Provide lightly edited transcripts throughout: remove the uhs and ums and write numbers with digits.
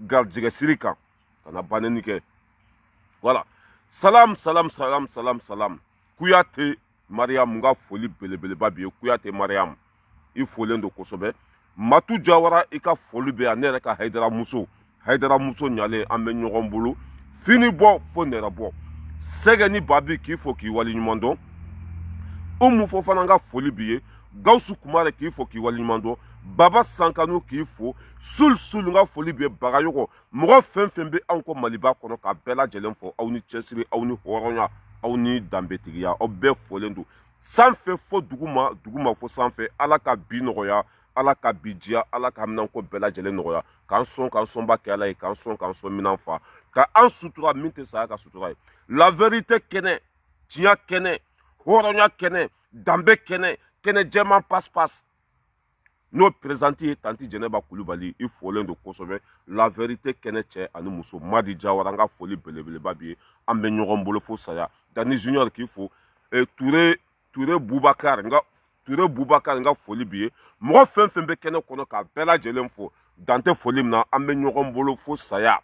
garijɛgɛ siri kan ka na banni kɛ voilà salam salam salam salam salam Kuyate Mariam ka foli belebeleba b'i ye Kuyate Mariam i folen don kosɛbɛ Matu Jawara i ka foli bɛ yan ne yɛrɛ ka Hayidara muso ɲalen an bɛ ɲɔgɔn bolo fini bɔ fo nɛrɛ bɔ sɛgɛ ni babi k'i fo k'i waleɲuman dɔn Umu Fofana ka foli b'i ye Gawusu Kumare k'i fo k'i waleɲuman dɔn Baba Sankanu k'i fo sul ka foli b'i ye Bagayoko mɔgɔ fɛn fɛn bɛ anw ko Maliba kɔnɔ ka bɛɛ lajɛlen fo aw ni cɛsiri aw ni hɔrɔnya aw ni danbetigiya aw bɛɛ folen don sanfɛ fo duguma fo sanfɛ Ala ka bi nɔgɔya Ala ka bi diya Ala ka minanko bɛɛ lajɛlen nɔgɔya k'an sɔnba kɛ Ala ye k'an sɔn minan fa ka an sutura min tɛ saya ka sutura ye la vérité kɛnɛ tiɲɛ kɛnɛ hɔrɔnya kɛnɛ danbe kɛnɛ kɛnɛ jɛman passe n'o présidente ye tanti Jɛnɛba Kulibali i folen don kosɛbɛ la vérité kɛnɛ cɛ ani muso Madi Jawara an ka foli belebeleba b'i ye an bɛ ɲɔgɔn bolo fo saya Dani Junior k'i fo Ture Bubakar n ka foli b'i ye mɔgɔ fɛn fɛn bɛ kɛnɛ kɔnɔ ka bɛɛ lajɛlen fo dante foli min na an bɛ ɲɔgɔn bolo fo saya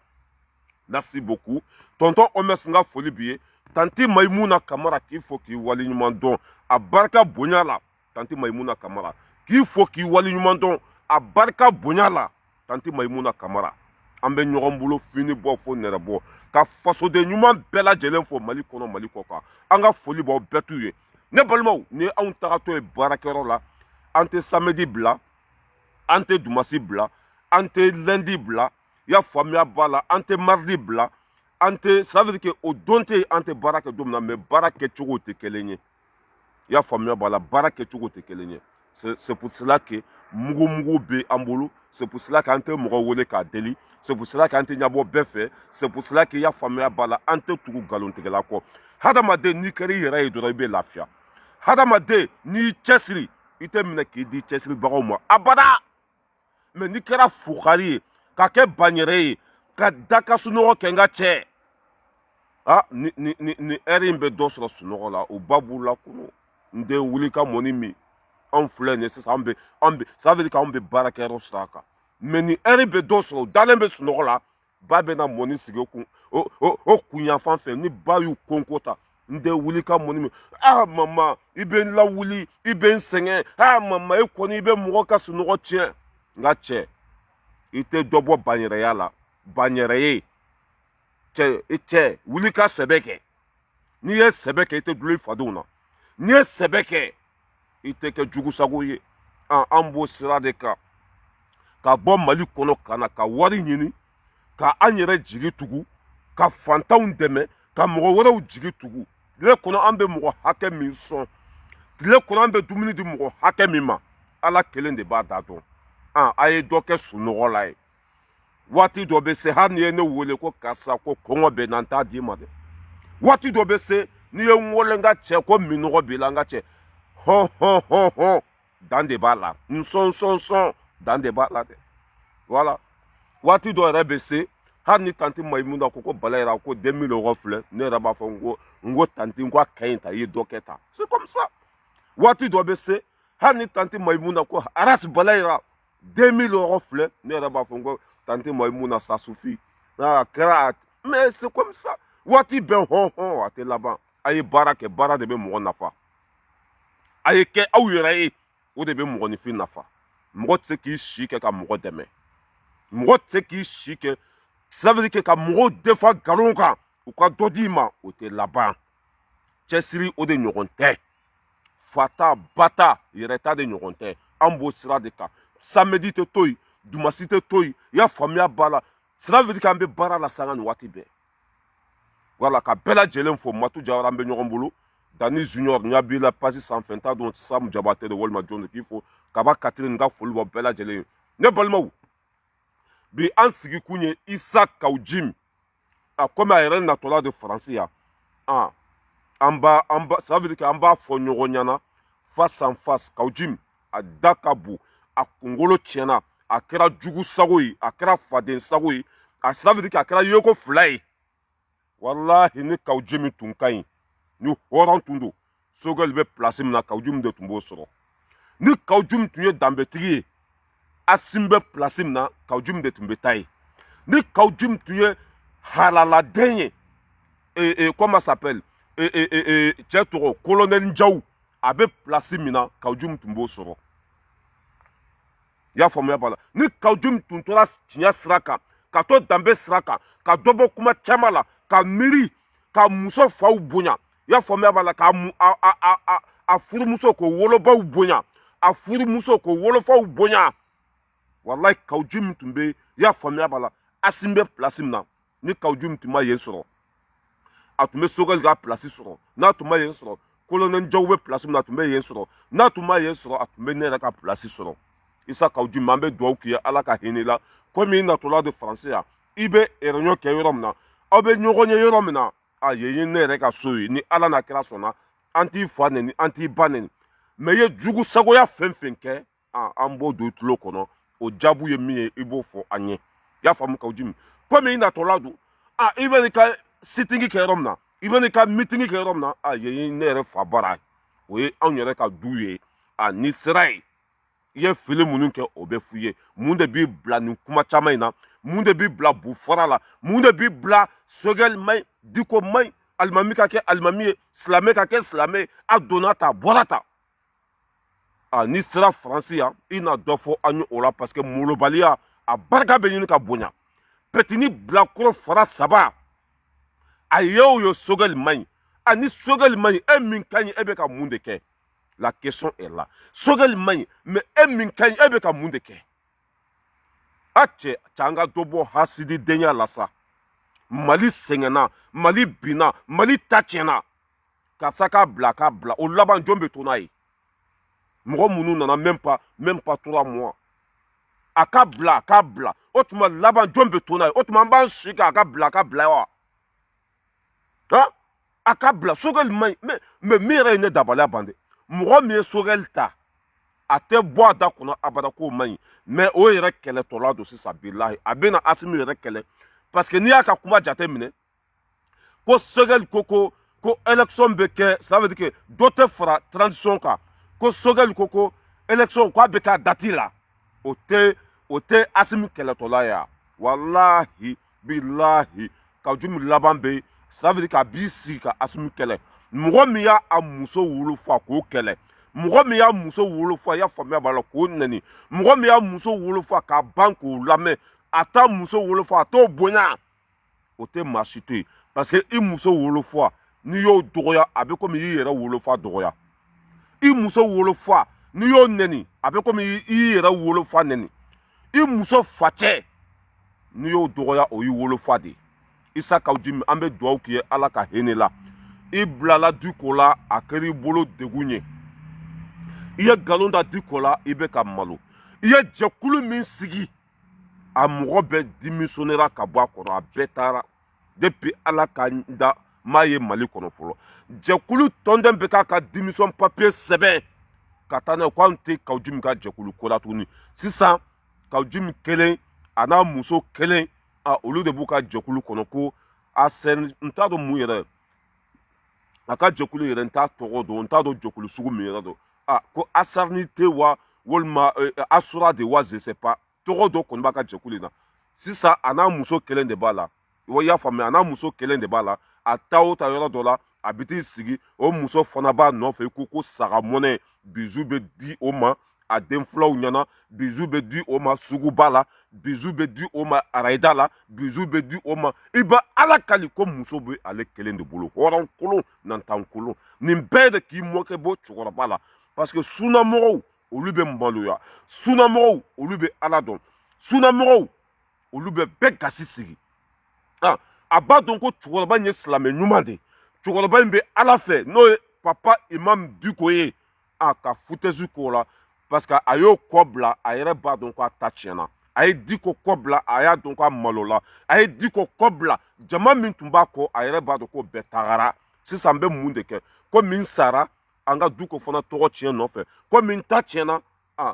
merci beaucoup tonton Omes n ka foli b'i ye tanti Maimuna Kamara k'i fo k'i waleɲuman dɔn a barika bonya la tanti Maimuna Kamara k'i fo k'i waleɲuman dɔn a barika bonya la tanti Maimuna Kamara an bɛ ɲɔgɔn bolo fini bɔ fo nɛrɛ bɔ ka fasoden ɲuman bɛɛ lajɛlen fo Mali kɔnɔ Mali kɔ kan an ka foli b'aw bɛɛ t'u ye ne balimaw ni anw tagatɔ ye baarakɛyɔrɔ la an tɛ samedi bila an tɛ dumasi bila an tɛ lundi bila i y'a faamuya b'a la an tɛ mardi bila an tɛ ça veut dire que o don tɛ an tɛ baara kɛ don min na mais baara kɛcogo tɛ kelen ye i y'a faamuya b'a la baara kɛcogo tɛ kelen ye c'est pour cela que mugu bɛ an bolo c'est pour cela qu'an tɛ mɔgɔ wele k'a deli c'est pour cela qu'an tɛ ɲɛbɔ bɛɛ fɛ c'est pour cela que i y'a faamuya b'a la an tɛ tugu nkalontigɛla kɔ hadamaden n'i kɛra i yɛrɛ ye dɔrɔn i bɛ lafiya hadamaden n'i cɛsiri i tɛ minɛ k'i di cɛsiribagaw ma abada mais n'i kɛra fugari ye ka kɛ banyɛrɛ ye ka da ka sunɔgɔ kɛ n ka cɛ ni ɛri in bɛ dɔ sɔrɔ sunɔgɔ la o ba b'u la kunu n den wuli ka mɔni min anw filɛ nin ye sisan ça veut dire qu'anw bɛ baarakɛyɔrɔ sira kan mais ni ɛri bɛ dɔ sɔrɔ o dalen bɛ sunɔgɔ la ba bɛ na mɔni sigi o kunyanfan fɛ ni ba y'u konko ta n den wuli ka mɔni min mama i bɛ n lawuli i bɛ n sɛgɛn mama e kɔni i bɛ mɔgɔ ka sunɔgɔ tiɲɛ n ka cɛ i tɛ dɔ bɔ banyɛrɛya la banyɛrɛ ye cɛ wuli ka sɛbɛ kɛ n'i ye sɛbɛ kɛ i tɛ dulon i fadenw na n'i ye sɛbɛ kɛ i tɛ kɛ jugusago ye an b'o sira de kan ka bɔ Mali kɔnɔ ka na ka wari ɲini ka an yɛrɛ jigi tugu ka fantanw dɛmɛ ka mɔgɔ wɛrɛw jigi tugu tile kɔnɔ an bɛ mɔgɔ hakɛ min sɔn tile kɔnɔ an bɛ dumuni di mɔgɔ hakɛ min ma Ala kelen de b'a da dɔn a ye dɔ kɛ sunɔgɔ la ye waati dɔ bɛ se hali n'i ye ne wele ko karisa ko kɔngɔ bɛ na n t'a d'i ma dɛ waati dɔ bɛ se n'i ye n wele n ka cɛ ko minɔgɔ b'i la n ka cɛ hɔn dan de b'a la n sɔn dan de b'a la dɛ voilà waati dɔ yɛrɛ bɛ se hali ni tanti Maimuna ko balayira ko 2000 € filɛ ne yɛrɛ b'a fɔ n ko tanti n ko a ka ɲi ta i ye dɔ kɛ tan c'est comme ça waati dɔ bɛ se hali ni tanti Maimuna ko Aras balayira 2000 € filɛ ne yɛrɛ b'a fɔ n ko tanti Maimuna ça suffit kɛra mais c'est comme ça waati bɛɛ hɔn a tɛ laban a ye baara kɛ baara de bɛ mɔgɔ nafa a ye kɛ aw yɛrɛ ye o de bɛ mɔgɔninfin nafa mɔgɔ tɛ se k'i si kɛ ka mɔgɔ dɛmɛ mɔgɔ tɛ se k'i si kɛ ça veut dire que ka mɔgɔw defa nkalon kan u ka dɔ d'i ma o tɛ laban cɛsiri o de ɲɔgɔn tɛ fata bata yɛrɛta de ɲɔgɔn tɛ an b'o sira de kan samedi tɛ to yen dumasi tɛ to yen i y'a faamuya b'a la ça veut dire qu'an bɛ baara la sanga ni waati bɛɛ voilà ka bɛɛ lajɛlen fo Matu Jawara an bɛ ɲɔgɔn bolo Dani Junior n y'a b'i la pasi sanfɛ n t'a dɔn Samu Jabate de walima jɔn de k'i fo Kaba Catherine n ka foli b'aw bɛɛ lajɛlen ye ne balimaw bi an sigi kun ye Isa Kawujim komi a yɛrɛ natɔla de Faransi yan ça veut dire que an b'a fɔ ɲɔgɔn ɲɛna face en face Kawujim a da ka bon a kunkolo tiɲɛna a kɛra jugu sago ye a kɛra faden sago ye ça veut dire que a kɛra yeko fila ye walahi ni Kawujim tun ka ɲi ni hɔrɔn tun don Sogɛli bɛ place min na Kawujim de tun b'o sɔrɔ ni Kawujim tun ye danbetigi ye Asim bɛ place min na Kawujim de tun bɛ taa ye ni Kaoujim tun ye halaladen ye comment ça s'appelle cɛ tɔgɔ colonel Njaw a bɛ place min na Kaoujim tun b'o sɔrɔ i y'a faamuya b'a la ni Kaoujim tun tora tiɲɛ sira kan ka to danbe sira kan ka dɔ bɔ kuma caman la ka miiri ka muso faw bonya i y'a faamuya b'a la ka a furumuso k'o wolobaw bonya a furumuso k'o wolofaw bonya wallahi Kaoujim tun bɛ i y'a faamuya b'a la Asim bɛ place min na ni Kaoujim tun ma yen sɔrɔ a tun bɛ Sogɛl ka place sɔrɔ n'a tun ma yen sɔrɔ colonel Njaw bɛ place min na a tun bɛ yen sɔrɔ n'a tun ma yen sɔrɔ a tun bɛ ne yɛrɛ ka place sɔrɔ Isa Kaoujim an bɛ dugawu k'i ye Ala ka hinɛ i la komi i natɔla de France yan i bɛ réunion kɛ yɔrɔ min na aw bɛ ɲɔgɔn ye yɔrɔ min na a yen ye ne yɛrɛ ka so ye ni Ala n'a kira sɔnna an t'i fa nɛni an t'i ba nɛni mais i ye jugu sagoya fɛn fɛn kɛ an b'o don i tulo kɔnɔ o jaabu ye min ye i b'o fɔ an ye i y'a faamu Kaoujim komi i natɔla don i bɛ n'i ka sitting kɛ yɔrɔ min na i bɛ n'i ka meeting kɛ yɔrɔ min na yen ye ne yɛrɛ fa bara o ye anw yɛrɛ ka du ye ni sera ye i ye fili minnu kɛ o bɛ f'i ye mun de b'i bila nin kuma caman in na mun de b'i bila bufara la mun de b'i bila Sogɛl man ɲi Diko man ɲi alimami ka kɛ alimami ye silamɛ ka kɛ silamɛ ye a donna ta a bɔra ta n'i sera Faransi yan i na dɔ fɔ an ye o la parce que molobaliya a barika bɛ ɲini ka bonya petini bilakoro fara 3 a ye o ye Sogɛl man ɲi ni Sogɛl man ɲi e min ka ɲi e bɛ ka mun de kɛ la question est là Sogɛl man ɲi mais e min ka ɲi e bɛ ka mun de kɛ cɛ an ka dɔ bɔ hasididenya la sa Mali sɛgɛnna Mali binna Mali ta tiɲɛna karisa k'a bila o laban jɔn bɛ to n'a ye mɔgɔ minnu nana même pas 3 mois a ka bila o tuma laban jɔn bɛ to n'a ye o tuma an b'an si kan a ka bila wa a ka bila Sogɛl man ɲi mais min yɛrɛ ye ne dabaliya ban dɛ mɔgɔ min ye Sogɛl ta a tɛ bɔ a da kɔnɔ abada k'o man ɲi mais o yɛrɛ kɛlɛtɔla don sisan bilahi a bɛna Asimi yɛrɛ kɛlɛ parce que n'i y'a ka kuma jate minɛ ko Sogɛl ko élection bɛ kɛ ça veut dire que dɔ tɛ fara transition kan ko Sogɛl ko élection k'a bɛ k'a date la o tɛ Asimi kɛlɛtɔla ye wallahi bilahi Kaoujim laban bɛ ça veut dire k'a b'i sigi ka Asimi kɛlɛ mɔgɔ min y'a muso wolofa k'o kɛlɛ mɔgɔ min y'a muso wolofa i y'a faamuya b'a la k'o nɛni mɔgɔ min y'a muso wolofa k'a ban k'o lamɛn a t'a muso wolofa a t'o bonya o tɛ maa si to yen parce que i muso wolofa n'i y'o dɔgɔya a bɛ komi i y'i yɛrɛ wolofa dɔgɔya i muso wolofa n'i y'o nɛni a bɛ komi i y'i yɛrɛ wolofa nɛni i muso facɛ n'i y'o dɔgɔya o y'i wolofa de ye Isa Kaoujim an bɛ dugawu k'i ye Ala ka hinɛ la i bilala Diko la a kɛra i bolo degun ye i ye nkalon da Diko la i bɛ ka malo i ye jɛkulu min sigi a mɔgɔ bɛɛ démissionnera ka bɔ a kɔnɔ a bɛɛ taara depuis Ala ka da m'a ye Mali kɔnɔ fɔlɔ jɛkulu tɔnden bɛ k'a ka démission papier sɛbɛn ka taa n'a ye k'anw tɛ Kaoujim ka jɛkulu ko la tuguni sisan Kaoujim kelen a n'a muso kelen olu de b'u ka jɛkulu kɔnɔ ko ACN n t'a dɔn mun yɛrɛ a ka jɛkulu yɛrɛ n t'a tɔgɔ dɔn n t'a dɔn jɛkulu sugu min yɛrɛ don ko ASARNI tɛ wa walima ASURA de wa je sais pas tɔgɔ dɔ kɔni b'a ka jɛkulu in na sisan a n'a muso kelen de b'a la i y'a faamuya a n'a muso kelen de b'a la a taa o taa yɔrɔ dɔ la a bɛ t'i sigi o muso fana b'a nɔfɛ ko saga mɔnɛ bizu bɛ di o ma a den filaw ɲɛna bizu bɛ di o ma suguba la bizu bɛ di o ma arayida la bizu bɛ di o ma i bɛ Ala kali ko muso bɛ ale kelen de bolo hɔrɔn kolon nantan kolon nin bɛɛ de k'i mɔkɛ bɔ cɛkɔrɔba la parce que sunamɔgɔw olu bɛ maloya sunamɔgɔw olu bɛ Ala dɔn sunamɔgɔw olu bɛ bɛɛ gasi sigi a b'a dɔn ko cɛkɔrɔba in ye silamɛ ɲuman de cɛkɔrɔba in bɛ Ala fɛ n'o ye papa imam Diko ye ka foutaise k'o la parce que a y'o kɔ bila a yɛrɛ b'a dɔn k'a ta tiɲɛna a ye Diko kɔ bila a y'a dɔn k'a malola a ye Diko kɔ bila jama min tun b'a kɔ a yɛrɛ b'a dɔn k'o bɛɛ tagara sisan n bɛ mun de kɛ ko min sara an ka Diko fana tɔgɔ tiɲɛ nɔfɛ ko min ta tiɲɛna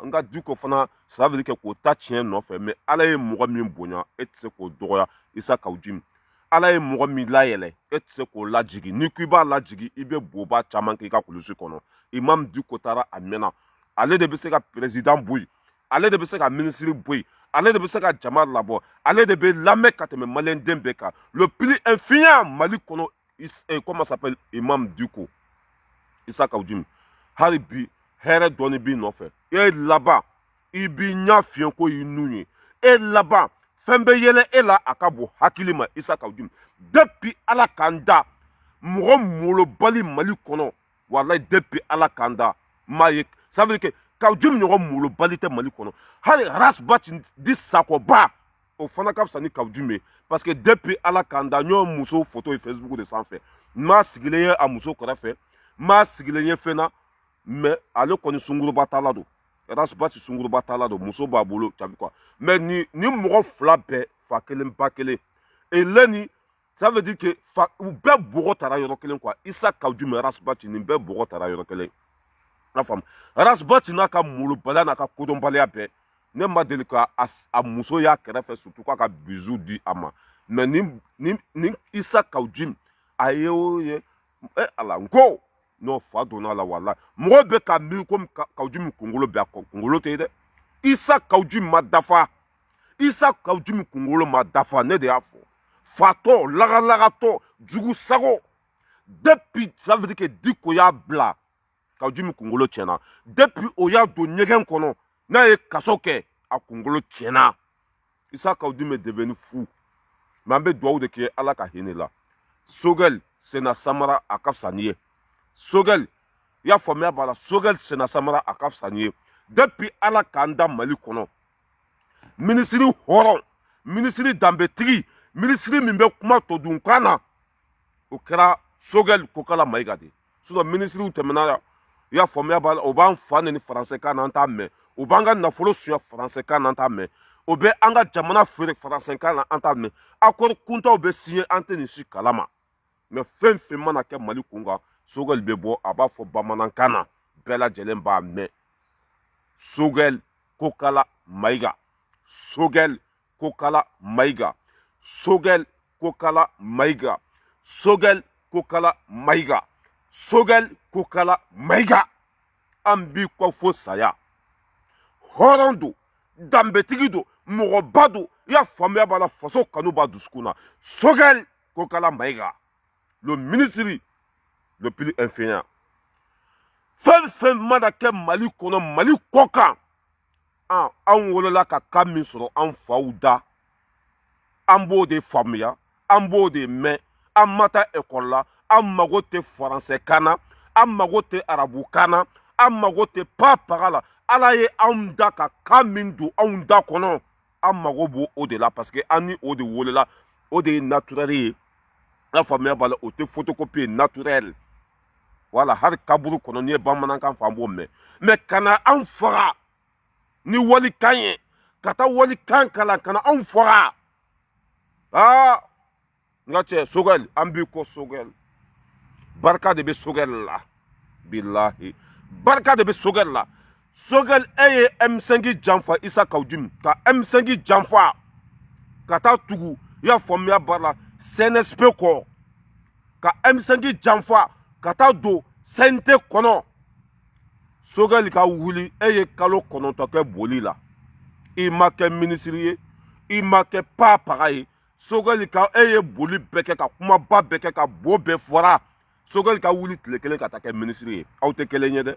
n ka Diko fana ça veut dire que k'o ta tiɲɛ nɔfɛ mais Ala ye mɔgɔ min bonya e tɛ se k'o dɔgɔya Isa Kaoujim Ala ye mɔgɔ min layɛlɛ e tɛ se k'o lajigi n'i ko i b'a lajigi i bɛ boba caman kɛ i ka kulusi kɔnɔ imam Diko taara a mɛnna ale de bɛ se ka président bɔ yen ale de bɛ se ka ministre bɔ yen ale de bɛ se ka jama labɔ ale de bɛ lamɛn ka tɛmɛ maliyɛnden bɛɛ kan le plus influent Mali kɔnɔ comment s'appelle Imam Diko Issa Kawujimi hali bi hɛrɛ dɔɔni b'i nɔfɛ e laban i b'i ɲɛ fiyɛ ko y'i nu ye e laban fɛn bɛ yɛlɛ e la a ka bon hakili ma Issa Kawujimi depuis ala k'an da mɔgɔ molobali Mali kɔnɔ walayi depuis ala k'an da m'a ye ça veut dire que Kawujimi ɲɔgɔn molobali tɛ Mali kɔnɔ hali Rasbati di Sakoba o fana ka fisa ni Kawujimi ye parce que depuis ala k'an da n y'o muso photo ye Facebook de sanfɛ n m'a sigilen ye a muso kɛrɛfɛ n m'a sigilen ye fɛn na mais ale kɔni sunguruba tala don Rasbati sunguruba tala don muso b'a bolo tu as vu quoi mais ni mɔgɔ fila bɛɛ fa kelen ba kelen et leni ça veut dire que u bɛɛ bɔgɔ tara yɔrɔ kelen quoi Issa Kawujimi Rasbati nin bɛɛ bɔgɔ tara yɔrɔ kelen n'a faamu Rasbati n'a ka molobaliya n'a ka kodɔnbaliya bɛɛ ne ma deli ka a muso y'a kɛrɛfɛ surtout k'a ka bizu di a ma mais ni Issa Kawujimi a ye o ye ala n ko n'o fa donna la wala mɔgɔ bɛ ka miiri komi Kawujimi kunkolo bɛ a kɔ kunkolo tɛ ye dɛ Issa Kawujimi ma dafa Issa Kawujimi kunkolo ma dafa ne de y'a fɔ fatɔ lagalagatɔ jugu sago depuis ça veut dire que Diko y'a bila Kawujimi kunkolo tiɲɛna depuis o y'a don ɲɛgɛn kɔnɔ n'a ye kaso kɛ a kunkolo tiɲɛna Issa Kawujimi est devenu fou mais an bɛ dugawu de kɛ ala ka hinɛ la Sogɛl Sena Samara a ka fisa ni ye Sogɛl i y'a faamuya b'a la Sogɛl Sena Samara a ka fisa ni ye depuis ala k'an da Mali kɔnɔ minisiri hɔrɔn minisiri danbetigi minisiri min bɛ kuma tɔdunkan na o kɛra Sogɛl Kokala Mayiga de sinon minisiriw tɛmɛna i y'a faamuya b'a la o b'an fa neni faransɛkan na an t'a mɛn o b'an ka nafolo suɲɛ faransɛkan na an t'a mɛn o bɛ an ka jamana feere faransɛkan na an t'a mɛn accord kuntaw bɛ signé an tɛ nin si kalama mais fɛn fɛn mana kɛ Mali kun kan Sogɛl bɛ bɔ a b'a fɔ bamanankan na bɛɛ lajɛlen b'a mɛn Sogɛl Kokala Mayiga Sogɛl Kokala Mayiga Sogɛl Kokala Mayiga Sogɛl Kokala Mayiga Sogɛl Kokala Mayiga an b'i kɔ fo saya hɔrɔn don danbetigi don mɔgɔba don i y'a faamuya b'a la faso kanu b'a dusukun na Sogɛl Kokala Mayiga le ministre le plus influent fɛn fɛn mana kɛ Mali kɔnɔ Mali kɔ kan an wolola ka kan min sɔrɔ an faw da an b'o de faamuya an b'o de mɛn an ma taa ekɔli la an mago tɛ faransɛkan na an mago tɛ arabukan na an mago tɛ papaga la ala ye anw da ka kan min don anw da kɔnɔ an mago b'o o de la parce que an ni o de wolola o de ye naturel ye n'a faamuya b'a la o tɛ photocopie naturel wala hali kaburu kɔnɔ n'i ye bamanankan fɔ an b'o mɛn mais kana an faga ni walikan ye ka taa walikan kalan kana anw faga n ka cɛ Sogɛl an b'i kɔ Sogɛl barika de bɛ Sogɛl la bilahi barika de bɛ Sogɛl la Sogɛl e ye M5 janfa Issa Kawujimi ka M5 janfa ka taa tugu i y'a faamuya b'a la CNSP kɔ ka M5 janfa ka taa don CNT kɔnɔ Sogɛl ka wuli e ye kalo 9 kɛ boli la i ma kɛ minisiri ye i ma kɛ papaga ye Sogɛl ka e ye boli bɛɛ kɛ ka kumaba bɛɛ kɛ ka bo bɛɛ fɔra Sogɛl ka wuli tile kelen ka taa kɛ minisiri ye aw tɛ kelen ye dɛ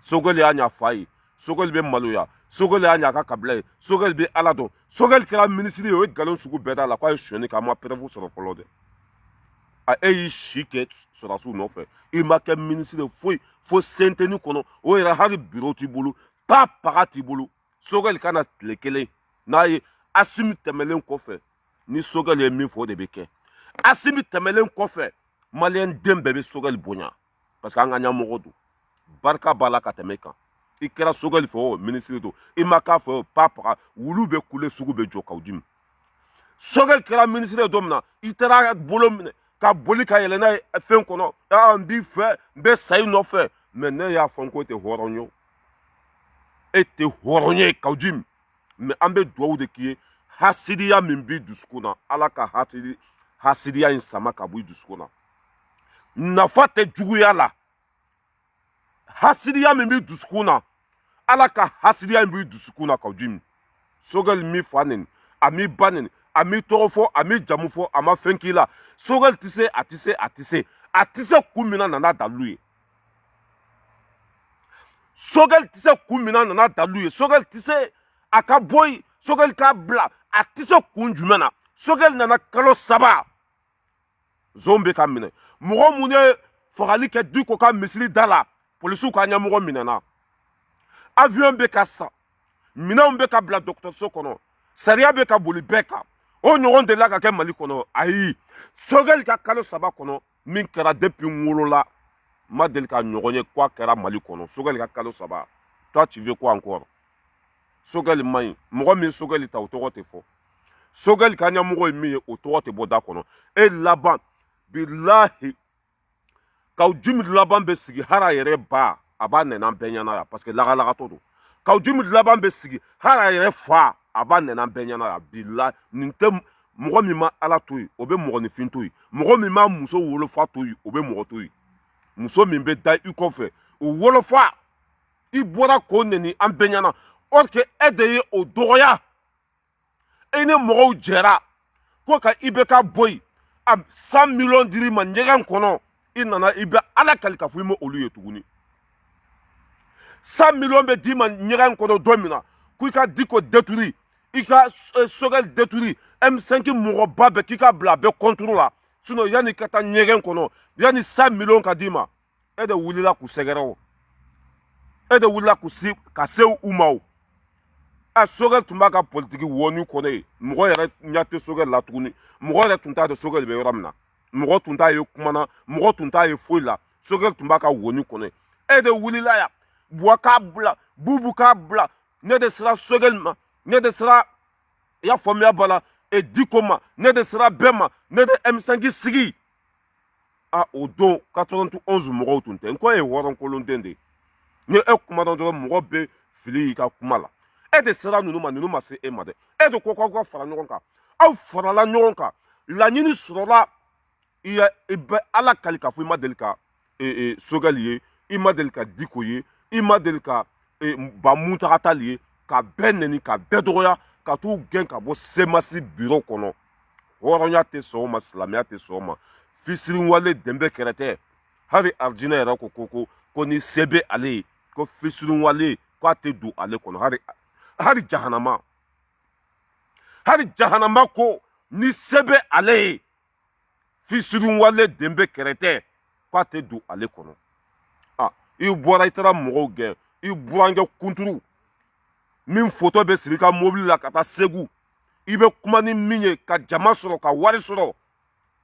Sogɛl y'a ɲa fa ye Sogɛl bɛ maloya Sogɛl y'a ɲa a ka kabila ye Sogɛl bɛ ala dɔn Sogɛl kɛra minisiri ye o ye nkalon sugu bɛɛ da la k'a ye sonyɛni kɛ a ma preuve sɔrɔ fɔlɔ dɛ e y'i si kɛ sɔrɔdasiw nɔfɛ i ma kɛ minisiri ye foyi fo CNT kɔnɔ o yɛrɛ hali bureau t'i bolo papaga t'i bolo Sogɛl ka na tile kelen n'a ye Asimi tɛmɛlen kɔfɛ ni Sogɛl ye min fɔ o de bɛ kɛ Asimi tɛmɛlen kɔfɛ maliyɛn den bɛɛ bɛ Sogɛl bonya parce que an ka ɲɛmɔgɔ don barika b'a la ka tɛmɛ i kan i kɛra Sogɛl fɛ o minisiri don i ma k'a fɛ o papaga wulu bɛ kule sugu bɛ jɔ Kawujimi Sogɛl kɛra minisiri ye don min na i taara bolo minɛ ka boli ka yɛlɛ n'a ye fɛn kɔnɔ n b'i fɛ n bɛ sa i nɔfɛ mais ne y'a fɔ n ko e tɛ hɔrɔn ye e tɛ hɔrɔn ye Kawujimi mais an bɛ dugawu de k'i ye hasidiya min b'i dusukun na ala ka hasidiya in sama ka bɔ i dusukun na nafa tɛ juguya la hasidiya min b'i dusukun na ala ka hasidiya in b'i dusukun na Kawujimi Sogel mi fanen, ami banen, ami torofo, ami jamufo, ama fenkila. Sogel tisse, atisse kumina nana daluye. Sogel tisse kumina nana daluye. Sogel tisse akaboy, Sogel ka bla, atisse kunjumena. Sogel nana kalo saba. Zombe ka mine. Mogo mune fagali ke du ko ka misili dala. Polisu ka nya mogo minena. Avion be ka sa. Mina be ka bla docteur so kono. Sariya be ka boli beka. O nyogon de la ka ke Mali kono. Ayi. Sogel ka kalo saba kono. Min kera depuis ngolola. Ma del ka nyogonye kwa kera Mali kono. Sogel ka kalo saba. Toi tu veux quoi encore? Sogel mayi. Mogo min Sogel ta otogo te fo. Sogel ka nya mogo mi otogo te boda kono. E laban. Billahi. Kaw jumi laban be sigi hara yere ba. Aba nenan benyana ya. Parce que laga todo. Kaw jumi laban be sigi hara yere fa. Aba nenan benyana ya. Billahi. Ninte mogo mi ma ala toyi. Obe mogo ni fin toyi. Mogo mi ma muso wolo fa toyi. Obe mogo toyi. Muso mi be da i kofe. O wolo fa. I bora ko neni an benyana. Or que edeye o doya. Ene mogo jera. Ko ka ibeka boy. 100 millions diri ma nyegan kono. Inana ibe ala kalika fu mo olu ye tuguni 100 millions be di ma nyegan kono domina ku ka diko détruire ika Sogel détruire M5 mogo babe kika bla be contrôle la sinon yani kata nyegan kono yani 100 millions ka di ma e de wulila ku segero e de wulila ku si ka se umau a Sogel tumba ka politique wonu kono mogo yere nyate Sogel la tuguni mogo yere tunta de Sogel be yoramna mogo tunta ye kumana mogo tunta ye foyi la Sogel tumba ka woni kono e de wulila ya buwa ka bla bubu ka bla ne de sera Sogel ma ne de sera ya famia bala e dikoma ne de sera bema ne de M5 sigi a odo 91 mogo tunte nko e woron kolon dende ne e kuma don mogo be fili ka kuma la e de sera nunu ma se e ma de e de ko fara nyogon ka aw fara la nyogon ka la nyini sorola iya ibe ala kalika fu ima delika Sogel ye ima delika diko ye ima delika ba mutakata ye ka beneni ka bedoya ka tu gen ka bo semasi bureau kono horonya te soma islamia te soma fisirin wale dembe kerete hari arjina era ko ni sebe ale ko fisirin wale ko ate du ale kono hari jahanama ko ni sebe ale fisirin wale dembe kerete ko ate du ale kono i bɔra i taara mɔgɔw gɛn i burankɛ kunturu min foto bɛ siri ka mobili la ka taa Segu i bɛ kuma ni min ye ka jama sɔrɔ ka wari sɔrɔ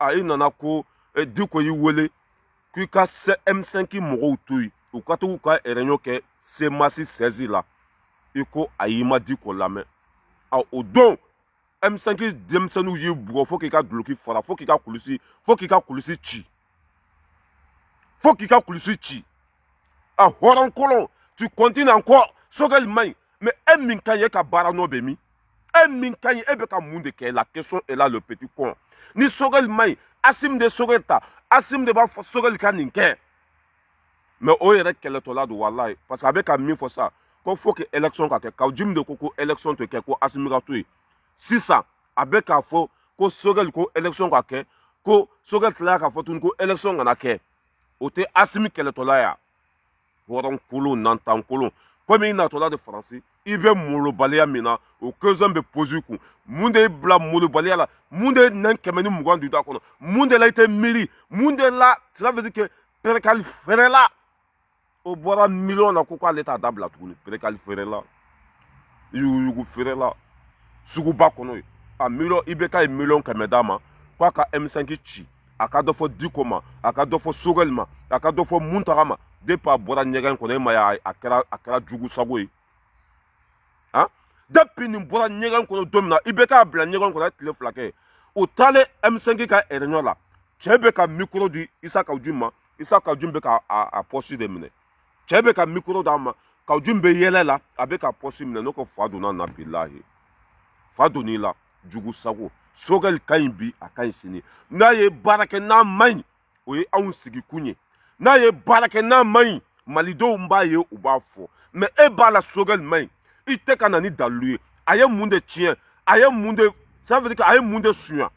i nana ko Diko y'i wele k'i ka M5 mɔgɔw to yen u ka to k'u ka réunion kɛ Semasi 16 la i ko ayi ma Diko lamɛn o don M5 denmisɛnninw y'i bugɔ fo k'i ka duloki fara fo k'i ka kulusi ci Horon kolon, tu continues encore. Sogel main, mais un minkaye ka barano bemi. Un minkaye ebe ka monde ke la question est là le petit con. Ni Sogel main, asim de Sogelta, asim de ba Sogel ka ninke. Mais o yere kele to la do wallahi parce qu'avec a mi fo ça, qu'on faut que élection ka ke ka jim de koko élection to ke ko asim ka to 600 avec a fo ko Sogel ko élection ka ke ko Sogel la ka fo tun ko élection na ke. O te asim kele to la ya. Woron kolo nantan kolo comme il n'a pas de français il veut molobalia mina au cœur be poser ku munde bla molobalia la munde nan kemeni mugan du da kono munde la été miri munde la cela veut dire que percal ferela au bora million na ko kwa l'état dabla tuguni percal ferela yugu ferela sugu ba kono a million ibeka million kamedama kwa ka M5 chi aka do fo Dikoma aka do fo Sogel ma aka do fo Muntagama depuis bora nyegan kono ma ya akara jugu sago yi depuis ni bora nyegan kono domina ibeka bla nyegan kono tele flake o tale M5 ka réunion la chebe ka micro du Isaka Ujuma be ka a poste de mine chebe ka micro da ma ka Ujumbe yele la abeka poste mine no ko faduna na billahi faduni la jugu sago Sogel kaimbi akansini na ye barake na main o ye anw sigi kunye n'a ye baara kɛ n'a man ɲi malidenw b'a ye u b'a fɔ mais e b'a la Sogel man ɲi i tɛ ka na ni dalu ye a ye mun de tiɲɛ a ye mun de ça veut dire que a ye mun de suɲa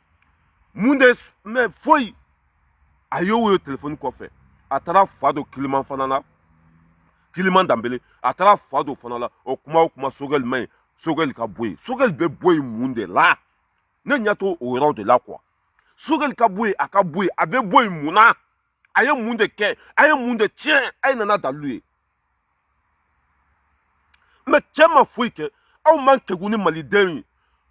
mun de mais foyi a y'o ye telefɔni kɔfɛ a taara fa dɔ kiliman fana na kiliman danbele a taara fa dɔ fana la o kuma o kuma Sogɛli ma ɲi Sogɛli ka bɔ yen Sogɛli bɛ bɔ yen mun de la ne ɲɛ t'o yɔrɔ de la quoi Sogɛli ka bɔ yen a ka bɔ yen a bɛ bɔ yen mun na a ye mun de kɛ a ye mun de tiɲɛ a ye nana dalu ye mais cɛ ma foyi kɛ aw man kɛgun ni maliden ye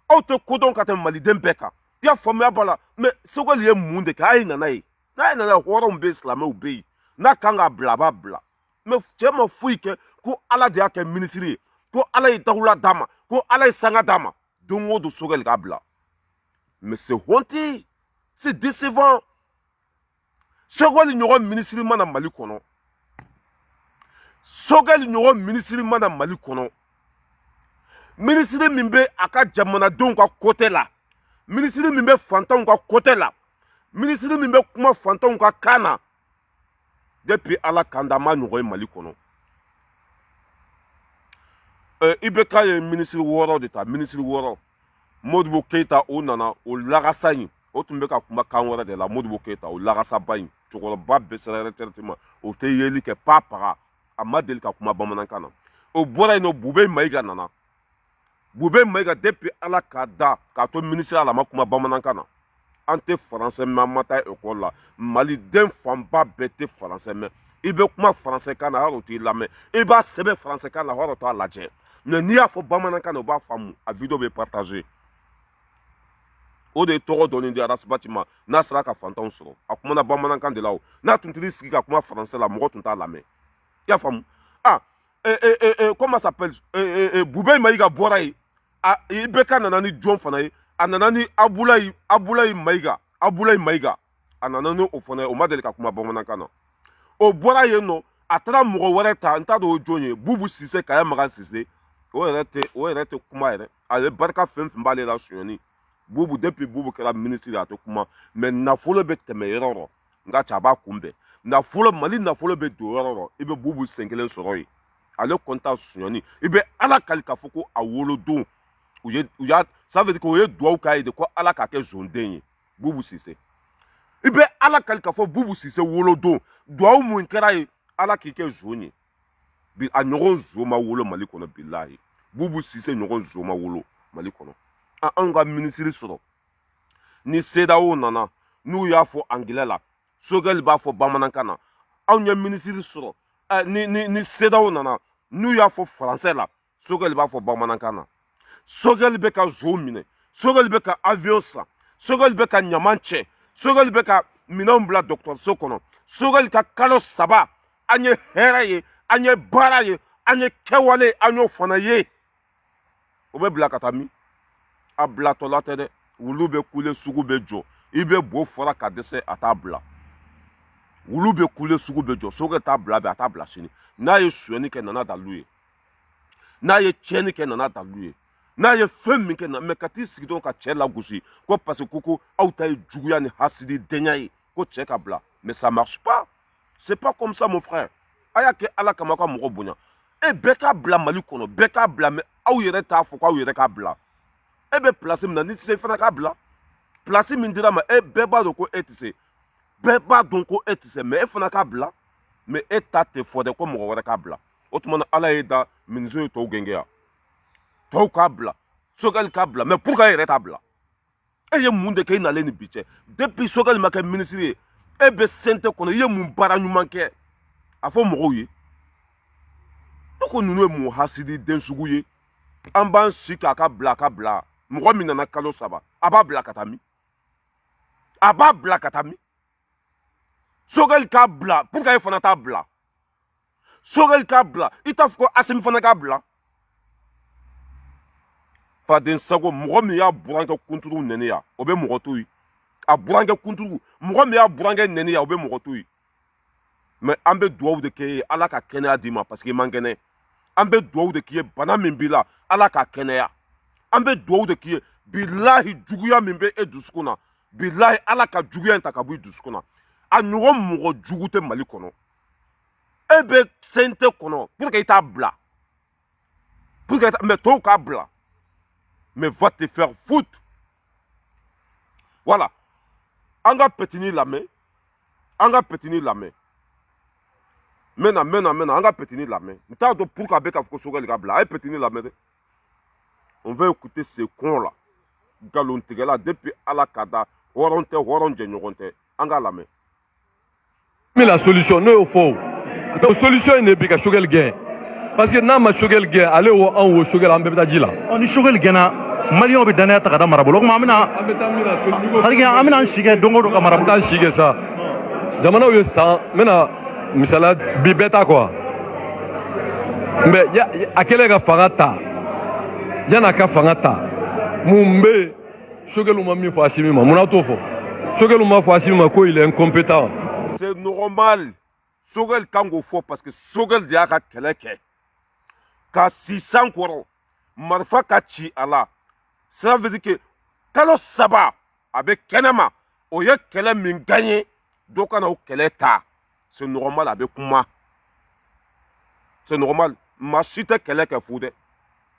aw tɛ kodɔn ka tɛmɛ maliden bɛɛ kan i y'a faamuya b'a la mais Sogɛli ye mun de kɛ a ye nana ye n'a ye nana ye hɔrɔnw bɛ yen silamɛw bɛ yen n'a kan k'a bila a b'a bila mais cɛ ma foyi kɛ ko ala de y'a kɛ minisiri ye ko ala ye dawula d'a ma ko ala ye sanga d'a ma don o don Sogɛli k'a bila mais c'est honteux c'est décevant Sogɛli ɲɔgɔn minisiri mana Mali kɔnɔ Sogɛli ɲɔgɔn minisiri mana Mali kɔnɔ minisiri min bɛ a ka jamanadenw ka côté la minisiri min bɛ fantanw ka côté la minisiri min bɛ kuma fantanw ka kan na depuis ala kanda ma ɲɔgɔn ye Mali kɔnɔ IBK ye minisiri 6 de ta minisiri 6 Modibo Keita o nana o lagasa in o tun bɛ ka kuma kan wɛrɛ de la Modibo Keita o lagasaba in cɛkɔrɔba bɛɛ sera retraite ma o tɛ yeli kɛ pa paga a ma deli ka kuma bamanankan na o bɔra yen nɔ Bube Mayiga nana Bube Mayiga depuis ala k'a da k'a to minisiri la ma kuma bamanankan na an tɛ faransɛ mɛn an ma taa ekɔli la maliden fanba bɛɛ tɛ faransɛ mɛn i bɛ kuma faransɛkan na hali o t'i lamɛn i b'a sɛbɛn faransɛkan na hali o t'a lajɛ mais n'i y'a fɔ bamanankan na o b'a faamu a video bɛ partager o de ye tɔgɔ dɔɔni di Arasibati ma n'a sera ka fantanw sɔrɔ a kumana bamanankan de la o n'a tun t'i sigi ka kuma faransɛ la mɔgɔ tun t'a lamɛn i y'a faamu ah comment ça s'appelle Bube Mayiga bɔra yen IBK nana ni jɔn fana ye a nana ni Abulayi Mayiga a nana ni o fana ye o ma deli ka kuma bamanankan na o bɔra yen nɔ a taara mɔgɔ wɛrɛ ta n t'a dɔn o jɔn ye Bubu Sise Kaya Magan Sise o yɛrɛ tɛ kuma yɛrɛ ale barika fɛn fɛn b'ale la sonyani Bubu depuis Bubu kɛra minisiri a tɛ kuma mais nafolo bɛ tɛmɛ yɔrɔ yɔrɔ nka cɛ a b'a kunbɛn nafolo Mali nafolo bɛ don yɔrɔ yɔrɔ i bɛ Bubu sen kelen sɔrɔ yen ale kɔnta sonyani i bɛ ala kali k'a fɔ ko a wolodon ça veut dire que o ye duwawu k'a ye de ko ala k'a kɛ zonden ye Bubu Sise i bɛ ala kali k'a fɔ Bubu Sise wolodon duwawu mun kɛra ye ala k'i kɛ zon ye bi a ɲɔgɔn zo ma wolo Mali kɔnɔ bilahi Bubu Sise ɲɔgɔn zo ma wolo Mali kɔnɔ anw ka minisiri sɔrɔ ni CEDEAO nana n'u y'a fɔ angilɛ la Sogɛli b'a fɔ bamanankan na anw ye minisiri sɔrɔ ni CEDEAO nana n'u y'a fɔ faransɛ la Sogɛli b'a fɔ bamanankan na Sogɛli bɛ ka zo minɛ Sogɛli bɛ ka avion san Sogɛli bɛ ka ɲaman cɛ Sogɛli bɛ ka minɛnw bila dɔgɔtɔrɔso kɔnɔ Sogɛli ka kalo 3 an ye hɛrɛ ye an ye baara ye an ye kɛwale an y'o fana ye o bɛ bila ka taa min a bilatɔla tɛ dɛ wulu bɛ kule sugu bɛ jɔ i bɛ bo fɔra ka dɛsɛ a t'a bila wulu bɛ kule sugu bɛ jɔ Sogɛli t'a bila bi a t'a bila sini n'a ye sonyani kɛ nana dalu ye n'a ye tiɲɛni kɛ nana dalu ye n'a ye fɛn min kɛ na mais ka t'i sigi dɔrɔn ka cɛ lagosi ko parce que ko aw ta ye juguya ni hasididenya ye ko cɛ ka bila mais ça marche pas c'est pas comme ça mon frère a y'a kɛ ala kama ka mɔgɔ bonya bɛɛ k'a bila Mali kɔnɔ bɛɛ k'a bila mais aw yɛrɛ t'a fɔ k'aw yɛrɛ k'a bila e bɛ place min na n'i tɛ se i fana k'a bila place min dira ma bɛɛ b'a dɔn ko e tɛ se bɛɛ b'a dɔn ko e tɛ se mais e fana k'a bila mais e ta tɛ fɔ dɛ ko mɔgɔ wɛrɛ k'a bila o tuma na ala ye da ministre ye tɔw gɛngɛ yan tɔw k'a bila Sogɛli k'a bila mais pourquoi e yɛrɛ t'a bila e ye mun de kɛ i nalen ni bi cɛ depuis Sogɛli ma kɛ minisiri ye e bɛ CNT kɔnɔ i ye mun baara ɲuman kɛ a fɔ mɔgɔw ye ne ko ninnu ye mun hasididen sugu ye an b'an si k'a ka bila a ka bila mɔgɔ min nana kalo 3 a b'a bila ka taa min a b'a bila ka taa min Sogɛli k'a bila pourquoi e fana t'a bila Sogɛli k'a bila i t'a fɔ ko Asimi fana k'a bila Faden Sago mɔgɔ min y'a burankɛ kunturu nɛni ya o bɛ mɔgɔ to yen a burankɛ kunturu mɔgɔ min y'a burankɛ nɛni ya o bɛ mɔgɔ to yen mais an bɛ duwawu de kɛ ye ala ka kɛnɛya d'i ma parce que i man kɛnɛ an bɛ duwawu de k'i ye bana min b'i la ala ka kɛnɛya an bɛ duwawu de k'i ye bilahi juguya min bɛ e dusukun na bilahi ala ka juguya in ta ka bɔ i dusukun na a ɲɔgɔn mɔgɔ jugu tɛ Mali kɔnɔ e bɛ CNT kɔnɔ pour que i t'a bila pour que mais tɔw k'a bila mais va te faire foutre. Voilà. Anga petini la main. Anga petini la main. Mena, anga petini la main. M'ta do pour qu'abec afko Sogel gabla. Ay petini la main. On va écouter ces cons-là. Galon tigela depuis Alakada. Horonte, anga la main. Mais la solution, non, au fond. La solution n'est pas que Sogel gagne. Parce que n'a ma Sogel gagne, allez au en haut, Sogel en bébé d'Adjila. On est Sogel gagne. Mali on be dana ta kada marabolo ko amina sarga amina shige dongo do marabolo ta shige sa jamana yo sa mena misala bi beta quoi mais ya akele ga fangata yana ka fangata mumbe Sogel ma mi fo asimi ma muna to fo Sogel ma fo asimi ma ko il est incompétent. C'est normal. Sogel kango fo parce que Sogel dia ka keleke ka 600 koro marfa ka ci ala. Ça veut dire que kalo saba avec kenema oye kele min gagné donc on a au kele ta. C'est normal avec kuma. C'est normal. Ma chite kele ke fou de.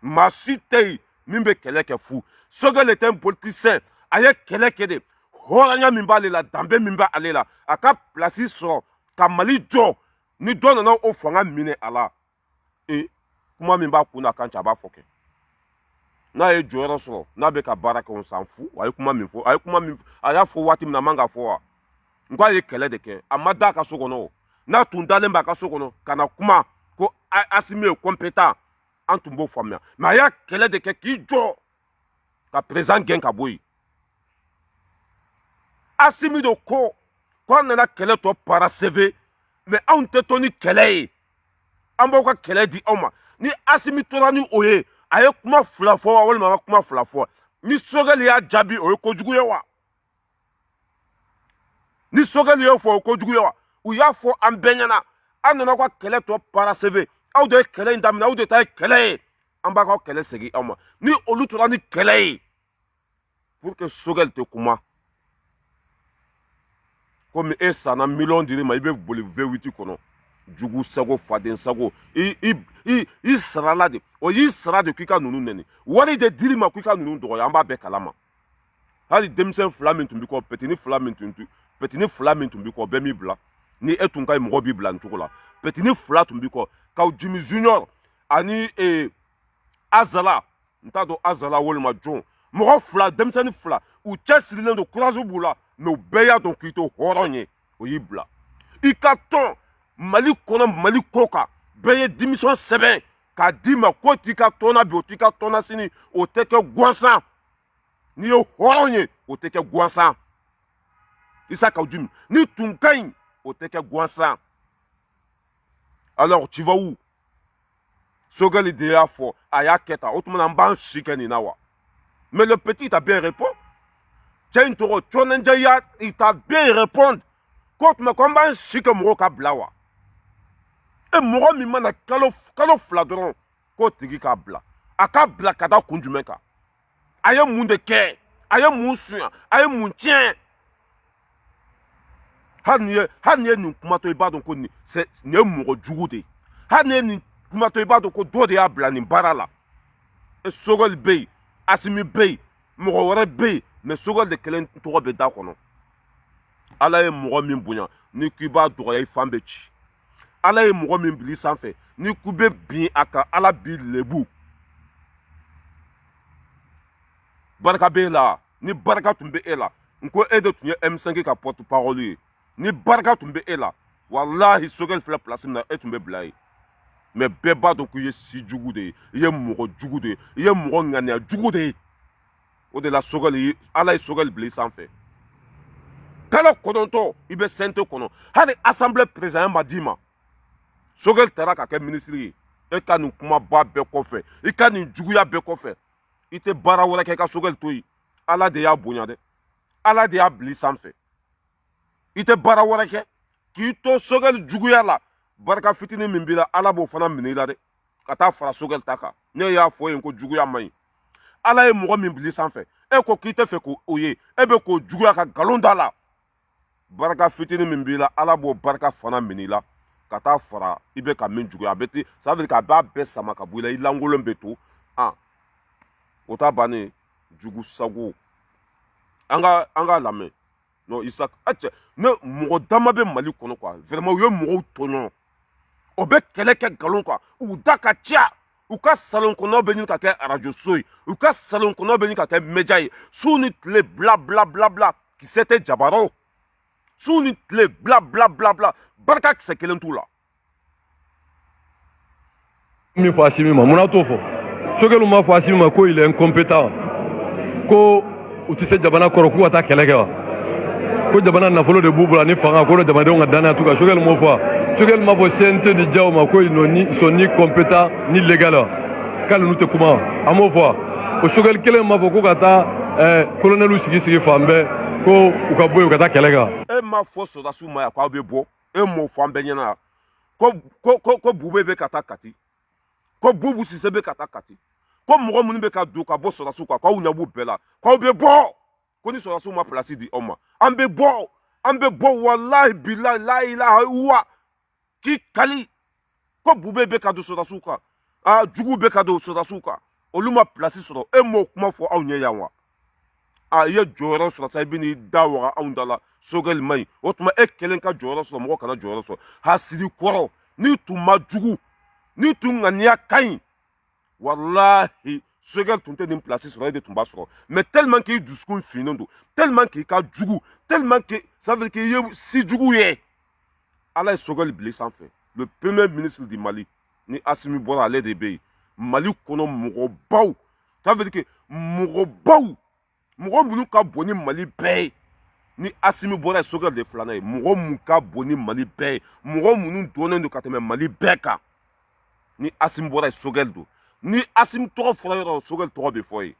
Ma chite mimbe kele ke fou. Sogel est un politicien. Aye kele ke de. Horanya mimba le la dambe mimba ale la. Aka place sur kamali jo. Ni donne non au fanga mine ala. Et kuma mimba kuna kancha ba foke. Na ye jɔyɔrɔ sɔrɔ n'a bɛ ka baara kɛ on s'en fout a ye kuma min fɔ a y'a fɔ waati min na a man ka fɔ wa n ko a ye kɛlɛ de kɛ a ma da a ka so kɔnɔ n'a tun dalen b'a ka so kɔnɔ ka na kuma ko Assimi ye compétent an tun b'o faamuya mais a y'a kɛlɛ de kɛ k'i jɔ ka président gɛn ka bɔ yen Assimi de ko k'an nana kɛlɛ tɔ parasever mais anw tɛ to ni kɛlɛ ye an b'aw ka kɛlɛ di aw ma ni Assimi tora ni o ye a ye kuma fila fɔ wa walima a ka kuma fila fɔ ni Sogel y'a jaabi o ye kojugu ye wa ni Sogel y'o fɔ o ye kojugu ye wa u y'a fɔ an bɛɛ ɲɛna an nana ka kɛlɛ tɔ parasever aw de ye kɛlɛ in daminɛ aw de ta ye kɛlɛ ye an b'a ka kɛlɛ segin aw ma ni olu tora ni kɛlɛ ye pour que Sogel tɛ kuma komi e sanna miliyɔn dir'i ma i bɛ boli V8 kɔnɔ jugu sago faden sago i sarala de o y'i sara de k'i ka ninnu nɛni wari de dir'i ma k'i ka ninnu dɔgɔya an b'a bɛɛ kalama hali denmisɛn fila min tun b'i kɔ petini fila min tun b'i kɔ bɛɛ m'i bila ni e tun ka ɲi mɔgɔ b'i bila nin cogo la petini fila tun b'i kɔ ka Jimmy Junior ani Azala n t'a dɔn Azala walima John mɔgɔ fila denmisɛnnin fila u cɛsirilen don courage b'u la mais u bɛɛ y'a dɔn k'i to hɔrɔn ye o y'i bila i ka tɔn Mali kɔnɔ Mali ko kan bɛɛ ye démission sɛbɛn k'a d'i ma ko t'i ka tɔnna bi o t'i ka tɔnna sini o tɛ kɛ gansan n'i ye hɔrɔn ye o tɛ kɛ gansan Isaka Djimi ni tun ka ɲi o tɛ kɛ gansan alors tu vas où Sogel de y'a fɔ a y'a kɛ tan o tuma na an b'an si kɛ nin na wa mais le petit t'a bien répondu cɛ in tɔgɔ Chonenja il t'a bien répondu ko tuma ko an b'an si kɛ mɔgɔw ka bila wa e mɔgɔ min mana kalo fila dɔrɔn k'o tigi k'a bila a k'a bila ka da kun jumɛn kan a ye mun de kɛ a ye mun suɲɛ a ye mun tiɲɛ hali ni ye nin kuma to i b'a dɔn ko nin ye mɔgɔ jugu de ye hali ni ye nin kuma to i b'a dɔn ko dɔ de y'a bila nin baara la Sogel bɛ yen Assimi bɛ yen mɔgɔ wɛrɛ bɛ yen mais Sogel de kelen tɔgɔ bɛ da kɔnɔ Ala ye mɔgɔ min bonya ni k'i b'a dɔgɔya i fan bɛ ci Ala ye mɔgɔ min bila i sanfɛ ni k'u bɛ bin a kan Ala b'i lebu barika b'e la ni barika tun bɛ e la n ko e de tun ye M5 ka porte parole ye ni barika tun bɛ e la walahi Sogel filɛ place min na e tun bɛ bila yen mais bɛɛ b'a dɔn k'i ye si jugu de ye i ye mɔgɔ jugu de ye i ye mɔgɔ ŋaniya jugu de ye o de la Sogel Ala ye Sogel bila i sanfɛ kalo kɔnɔntɔn i bɛ CNT kɔnɔ hali assemblée président ma d'i ma Sogel taara ka kɛ ministre ye e ka nin kumaba bɛɛ kɔfɛ i ka nin juguya bɛɛ kɔfɛ i tɛ baara wɛrɛ kɛ ka Sogel to yen Ala de y'a bonya dɛ Ala de y'a bila i sanfɛ i tɛ baara wɛrɛ kɛ k'i to Sogel juguya la barika fitinin min b'i la Ala b'o fana minɛ i la dɛ ka taa fara Sogel ta kan ne y'a fɔ yen ko juguya man ɲi Ala ye mɔgɔ min bila i sanfɛ e ko k'i tɛ fɛ k'o ye e bɛ k'o juguya ka nkalon da la barika fitinin min b'i la Ala b'o barika fana minɛ i la ka taa fara i bɛ ka min juguya a bɛ ça veut dire k'a b'a bɛɛ sama ka bɔ i la i lankolon bɛ to o t'a bannen jugu sago an ka lamɛn non Isaac ne mɔgɔ dama bɛ Mali kɔnɔ quoi vraiment u ye mɔgɔw tɔɲɔ o bɛ kɛlɛ kɛ nkalon quoi u da ka ca u ka salon kɔnɔw bɛ ɲini ka kɛ radio so ye u ka salon kɔnɔw bɛ ɲini ka kɛ média ye su ni tile bla bla bla bla kisɛ tɛ jabaraw su ni tile bla bla bla bla barika kisɛ kelen t'u la. min fɔ Asimi ma mun na t'o fɔ Sogɛli m'a fɔ Asimi ma ko il est incompétent ko u tɛ se jamana kɔrɔ k'u ka taa kɛlɛ kɛ wa ko jamana nafolo de b'u bolo ani fanga ko jamanadenw ka danaya t'u kan Sogɛli m'o fɔ Sogɛli m'a fɔ CNT ni Diao ma ko ils sont ni compétents ni légaux k'ale n'u tɛ kuma a m'o fɔ o Sogɛli kelen m'a fɔ ko ka taa colonel sigi fan bɛɛ ko u ka bɔ yen u ka taa kɛlɛ kɛ. E m'a fɔ sɔrɔdasiw ma yan k'aw bɛ bɔ e m'o fɔ an bɛɛ ɲɛna ko Bube bɛ ka taa Kati ko Bubu Sise bɛ ka taa Kati ko mɔgɔ minnu bɛ ka don ka bɔ sɔrɔdasiw kan k'aw ɲɛ b'u bɛɛ la k'aw bɛ bɔ ko ni sɔrɔdasiw ma place di aw ma an bɛ bɔ walahi bilahi la ilaha illallah k'i kali ko Bube bɛ ka don sɔrɔdasiw kan jugu bɛ ka don sɔrɔdasiw kan olu ma place sɔrɔ e m'o kuma fɔ aw ɲɛ yan wa i ye jɔyɔrɔ sɔrɔ sa i bɛ n'i da waga anw da la Sogɛli man ɲi o tuma e kelen ka jɔyɔrɔ sɔrɔ mɔgɔ kana jɔyɔrɔ sɔrɔ hasidi kɔrɔ n'i tun ma jugu n'i tun ŋaniya ka ɲi walahi Sogɛli tun tɛ nin place sɔrɔ e de tun b'a sɔrɔ mais tellement k'i dusukun finnen don tellement k'i ka jugu tellement que ça veut dire k'i ye si jugu ye ala ye Sogɛli bila i sanfɛ le premier ministre du Mali ni Asimi bɔra ale de bɛ yen Mali kɔnɔ mɔgɔbaw ça veut dire que mɔgɔbaw mɔgɔ minnu ka bon ni Mali bɛɛ ye ni Asimi bɔra ye Sogɛli de filanan ye mɔgɔ mun ka bon ni Mali bɛɛ ye mɔgɔ minnu dɔnnen don ka tɛmɛ Mali bɛɛ kan ni Asimi bɔra ye Sogɛli don ni Asimi tɔgɔ fɔra yɔrɔ Sogɛli tɔgɔ bɛ fɔ ye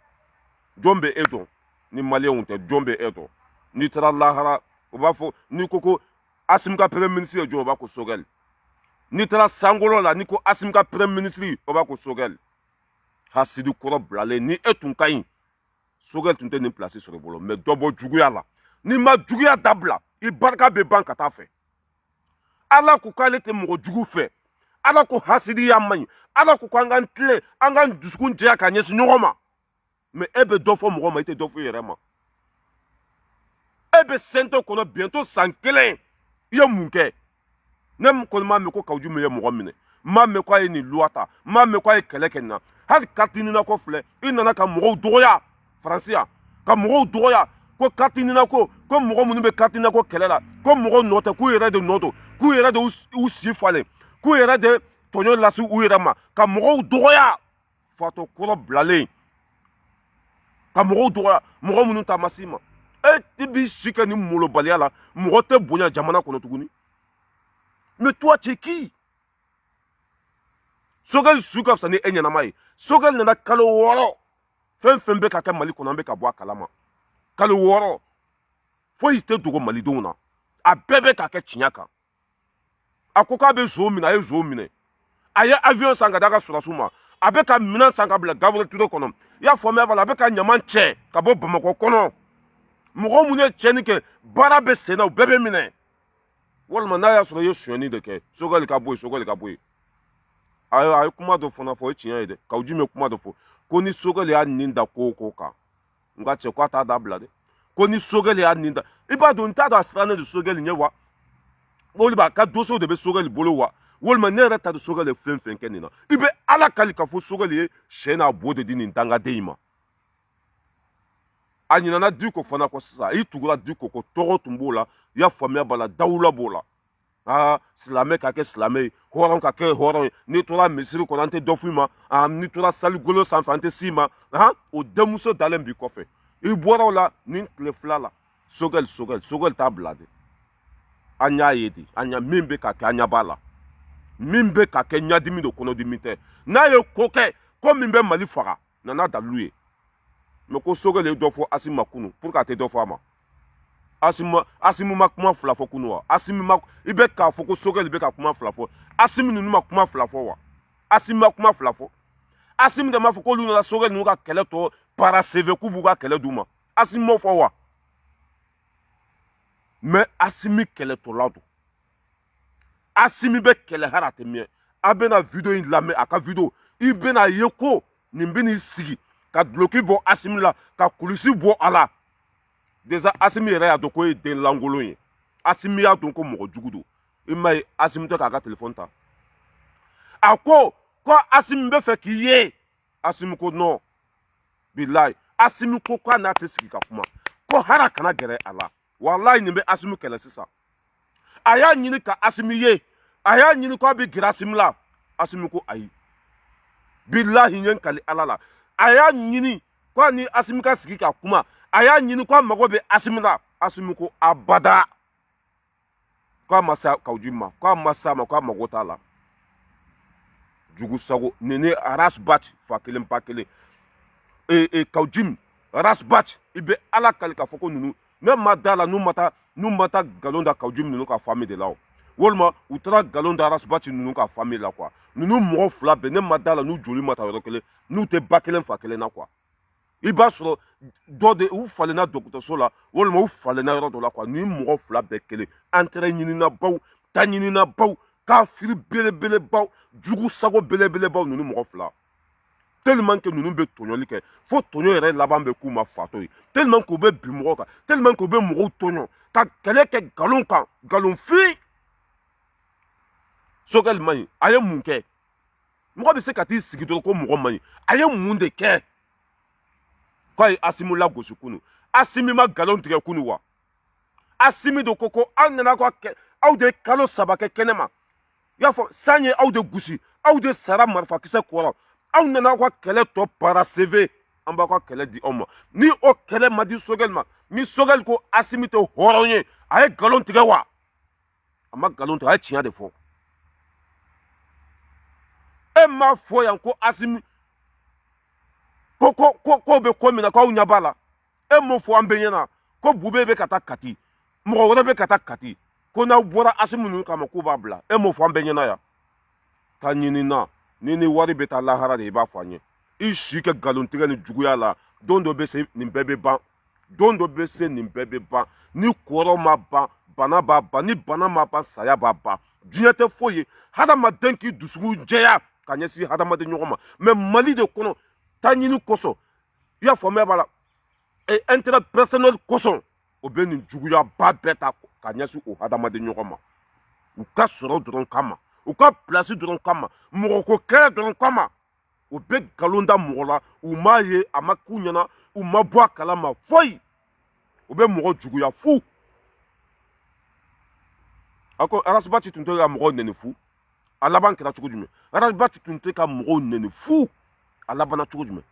jɔn bɛ e dɔn ni maliyɛnw tɛ jɔn bɛ e dɔn n'i taara lahara o b'a fɔ n'i ko Asimi ka premier ministre ye jɔn o b'a ko Sogɛli n'i taara Sangolo la n'i ko Asimi ka premier ministre o b'a ko Sogɛli hasidi kɔrɔ bilalen ni e tun ka ɲi Sogɛli tun tɛ nin place sɔrɔ i bolo mais dɔ bɔ juguya la n'i ma juguya dabila i barika bɛ ban ka taa fɛ ala ko k'ale tɛ mɔgɔ jugu fɛ ala ko hasidiya man ɲi ala ko k'an k'an tilen an k'an dusukun jɛya ka ɲɛsin ɲɔgɔn ma mais e bɛ dɔ fɔ mɔgɔ ma i tɛ dɔ fɔ i yɛrɛ ma e bɛ sɛnto kɔnɔ bientôt san 1 i ye mun kɛ ne kɔni m'a mɛn ko Kawuju ye mɔgɔ minɛ m'a mɛn ko a ye nin loi ta m'a mɛn ko a ye kɛlɛ kɛ nin na hali carte ɲinina ko filɛ i nana ka mɔgɔw dɔgɔya Faransi yan ka mɔgɔw dɔgɔya ko carte ɲinina ko mɔgɔ minnu bɛ carte ɲinina ko kɛlɛ la ko mɔgɔw nɔ tɛ k'u yɛrɛ de nɔ don k'u yɛrɛ de u si falen k'u yɛrɛ de tɔɲɔ lase u yɛrɛ ma ka mɔgɔw dɔgɔya fatɔ kɔrɔ bilalen ka mɔgɔw dɔgɔya mɔgɔ minnu ta ma s'i ma e b'i si kɛ ni molobaliya la mɔgɔ tɛ bonya jamana kɔnɔ tuguni mais toi tu es qui Sogɛli su ka fisa ni e ɲɛnama ye Sogɛli nana kalo 6 fɛn fɛn bɛ ka kɛ Mali kɔnɔ an bɛ ka bɔ a kalama kalo 6 foyi tɛ dogo malidenw na a bɛɛ bɛ ka kɛ tiɲɛ kan a ko k'a bɛ nson minɛ a ye nson minɛ a ye avion san ka d'a ka sɔrɔdasiw ma a bɛ ka minɛn san ka bila Gabriel Touré kɔnɔ i y'a faamuya b'a la a bɛ ka ɲaman cɛ ka bɔ Bamakɔ kɔnɔ mɔgɔ minnu ye tiɲɛni kɛ baara bɛ sen na u bɛɛ bɛ minɛ walima n'a y'a sɔrɔ i ye sonyɛni de kɛ Sogɛli ka bɔ yen Sogɛli ka bɔ yen a ye kuma dɔ fana fɔ o ye tiɲɛ ye dɛ Kawuju bɛ kuma dɔ fɔ ko ni Sogɛli y'a nin da ko o ko kan nka cɛ k'a t'a dabila dɛ ko ni Sogɛli y'a nin da i b'a dɔn n t'a dɔn a sirannen don Sogɛli ɲɛ wa walima a ka dossier de bɛ Sogɛli bolo wa walima ne yɛrɛ t'a dɔn Sogɛli ye fɛn fɛn kɛ nin na i bɛ ala kali k'a fɔ Sogɛli ye sɛ n'a bo de di nin dangaden in ma a ɲinana Diko fana kɔ sisan i tugura Diko kɔ tɔgɔ tun b'o la i y'a faamuya b'a la dawula b'o la silamɛ ka kɛ silamɛ ye hɔrɔn ka kɛ hɔrɔn ye n'i tora misiri kɔnɔ an tɛ dɔ f'i ma n'i tora saligolo sanfɛ an tɛ s'i ma o denmuso dalen b'i kɔfɛ i bɔra o la nin tile 2 la Sogɛli t'a bila de an y'a ye de min bɛ ka kɛ an ɲɛ b'a la min bɛ ka kɛ ɲadimi de kɔnɔdimi tɛ n'a ye ko kɛ ko min bɛ Mali faga nana dalilu ye mais ko Sogɛli ye dɔ fɔ Asimi ma kunun pour que a tɛ dɔ fɔ a ma Asimi ma kuma 2 fɔ kunun wa i bɛ k'a fɔ ko Sogɛli bɛ ka kuma 2 fɔ Asimi ninnu ma kuma 2 fɔ wa Asimi ma kuma 2 fɔ Asimi de m'a fɔ k'olu nana Sogɛli ninnu ka kɛlɛ tɔ para CV k'u b'u ka kɛlɛ d'u ma Asimi m'o fɔ wa mais Asimi kɛlɛtɔla don Asimi bɛ kɛlɛ hali a tɛ mɛn a bɛna video in lamɛn a ka video i bɛna ye ko nin bɛ n'i sigi ka duloki bɔ Asimi la ka kulisi bɔ a la déjà Asimi yɛrɛ y'a dɔn ko ye den lankolon ye Asimi y'a dɔn ko mɔgɔ jugu don i m'a ye Asimi tɛ k'a ka téléphone ta a ko Asimi bɛ fɛ k'i ye Asimi ko non bilayi Asimi ko k'a n'a tɛ sigi ka kuma ko hara kana gɛrɛ a la walayi nin bɛ Asimi kɛlɛ sisan a y'a ɲini ka Asimi ye a y'a ɲini k'a bɛ gɛrɛ Asimi la Asimi ko ayi bilahi n ye n kali Ala la a y'a ɲini k'a ni Asimi ka sigi ka kuma a y'a ɲini k'a mago bɛ Asimi la Asimi ko abada k'a ma se Kawujim ma k'a ma se a ma k'a mago t'a la jugu sago nene Rasbach fa kelen ba kelen Kawujim Rasbach i bɛ Ala kali k'a fɔ ko ninnu ne ma da la n'u ma taa nkalon da Kawujim ninnu ka famille de la o walima u taara nkalon da Rasbach ninnu ka famille la quoi ninnu mɔgɔ fila bɛɛ ne ma da la n'u joli ma taa yɔrɔ kelen n'u tɛ ba kelen fa kelen na quoi i b'a sɔrɔ dɔ de u falenna dɔgɔtɔrɔso la walima u falenna yɔrɔ dɔ la quoi ni mɔgɔ fila bɛɛ kelen entrée ɲinina baw ta ɲinina baw kafiri belebelebaw jugu sago belebelebaw ninnu mɔgɔ fila tellement que ninnu bɛ tɔɲɔli kɛ fo tɔɲɔ yɛrɛ laban bɛ k'u ma fatɔ ye tellement que u bɛ bin mɔgɔw kan tellement que u bɛ mɔgɔw tɔɲɔ ka kɛlɛ kɛ nkalon kan nkalonfin Sogɛli man ɲi a ye mun kɛ mɔgɔ bɛ se ka t'i sigi dɔrɔn ko mɔgɔ man ɲi a ye mun de kɛ k'a ye Asimi lagosi kunu Asimi ma nkalon tigɛ kunu wa Asimi de ko aw nana aw de ye kalo 3 kɛ kɛnɛma i y'a fɔ san ye aw de gosi aw de sara marifakisɛ kɔrɔ aw nana aw ka kɛlɛ tɔ parasevé an b'aw ka kɛlɛ di aw ma ni o kɛlɛ ma di Sogɛli ma ni Sogɛli ko Asimi tɛ hɔrɔn ye a ye nkalon tigɛ wa a ma nkalon tigɛ a ye tiɲɛ de fɔ e m'a fɔ yan ko Asimi ko bɛ ko min na k'aw ɲɛ b'a la e m'o fɔ an bɛɛ ɲɛna ko Bube bɛ ka taa Kati mɔgɔ wɛrɛ bɛ ka taa Kati ko n'aw bɔra Asimi ninnu kama k'u b'a bila e m'o fɔ an bɛɛ ɲɛna yan ka ɲinina ni wari bɛ taa lahara de i b'a fɔ an ye i si kɛ nkalontigɛ ni juguya la don dɔ bɛ se nin bɛɛ bɛ ban don dɔ bɛ se nin bɛɛ bɛ ban ni kɔrɔ ma ban bana b'a ban ni bana ma ban saya b'a ban diɲɛ tɛ foyi ye hadamaden k'i dusukun jɛya ka ɲɛsin hadamaden ɲɔgɔn ma mais Mali de kɔnɔ ta ɲini kosɔn i y'a faamuya b'a la intérêt personnel kosɔn o bɛ nin juguyaba bɛɛ ta ka ɲɛsin o hadamaden ɲɔgɔn ma u ka sɔrɔ dɔrɔn kama u ka place dɔrɔn kama mɔgɔko kɛlɛ dɔrɔn kama u bɛ nkalon da mɔgɔ la u m'a ye a ma k'u ɲɛna u ma bɔ a kalama foyi u bɛ mɔgɔ juguya fu a ko Rasbach tun tɛ ka mɔgɔw nɛni fu a laban kɛra cogo jumɛn Rasbach tun tɛ ka mɔgɔw nɛni fu a labanna cogo jumɛn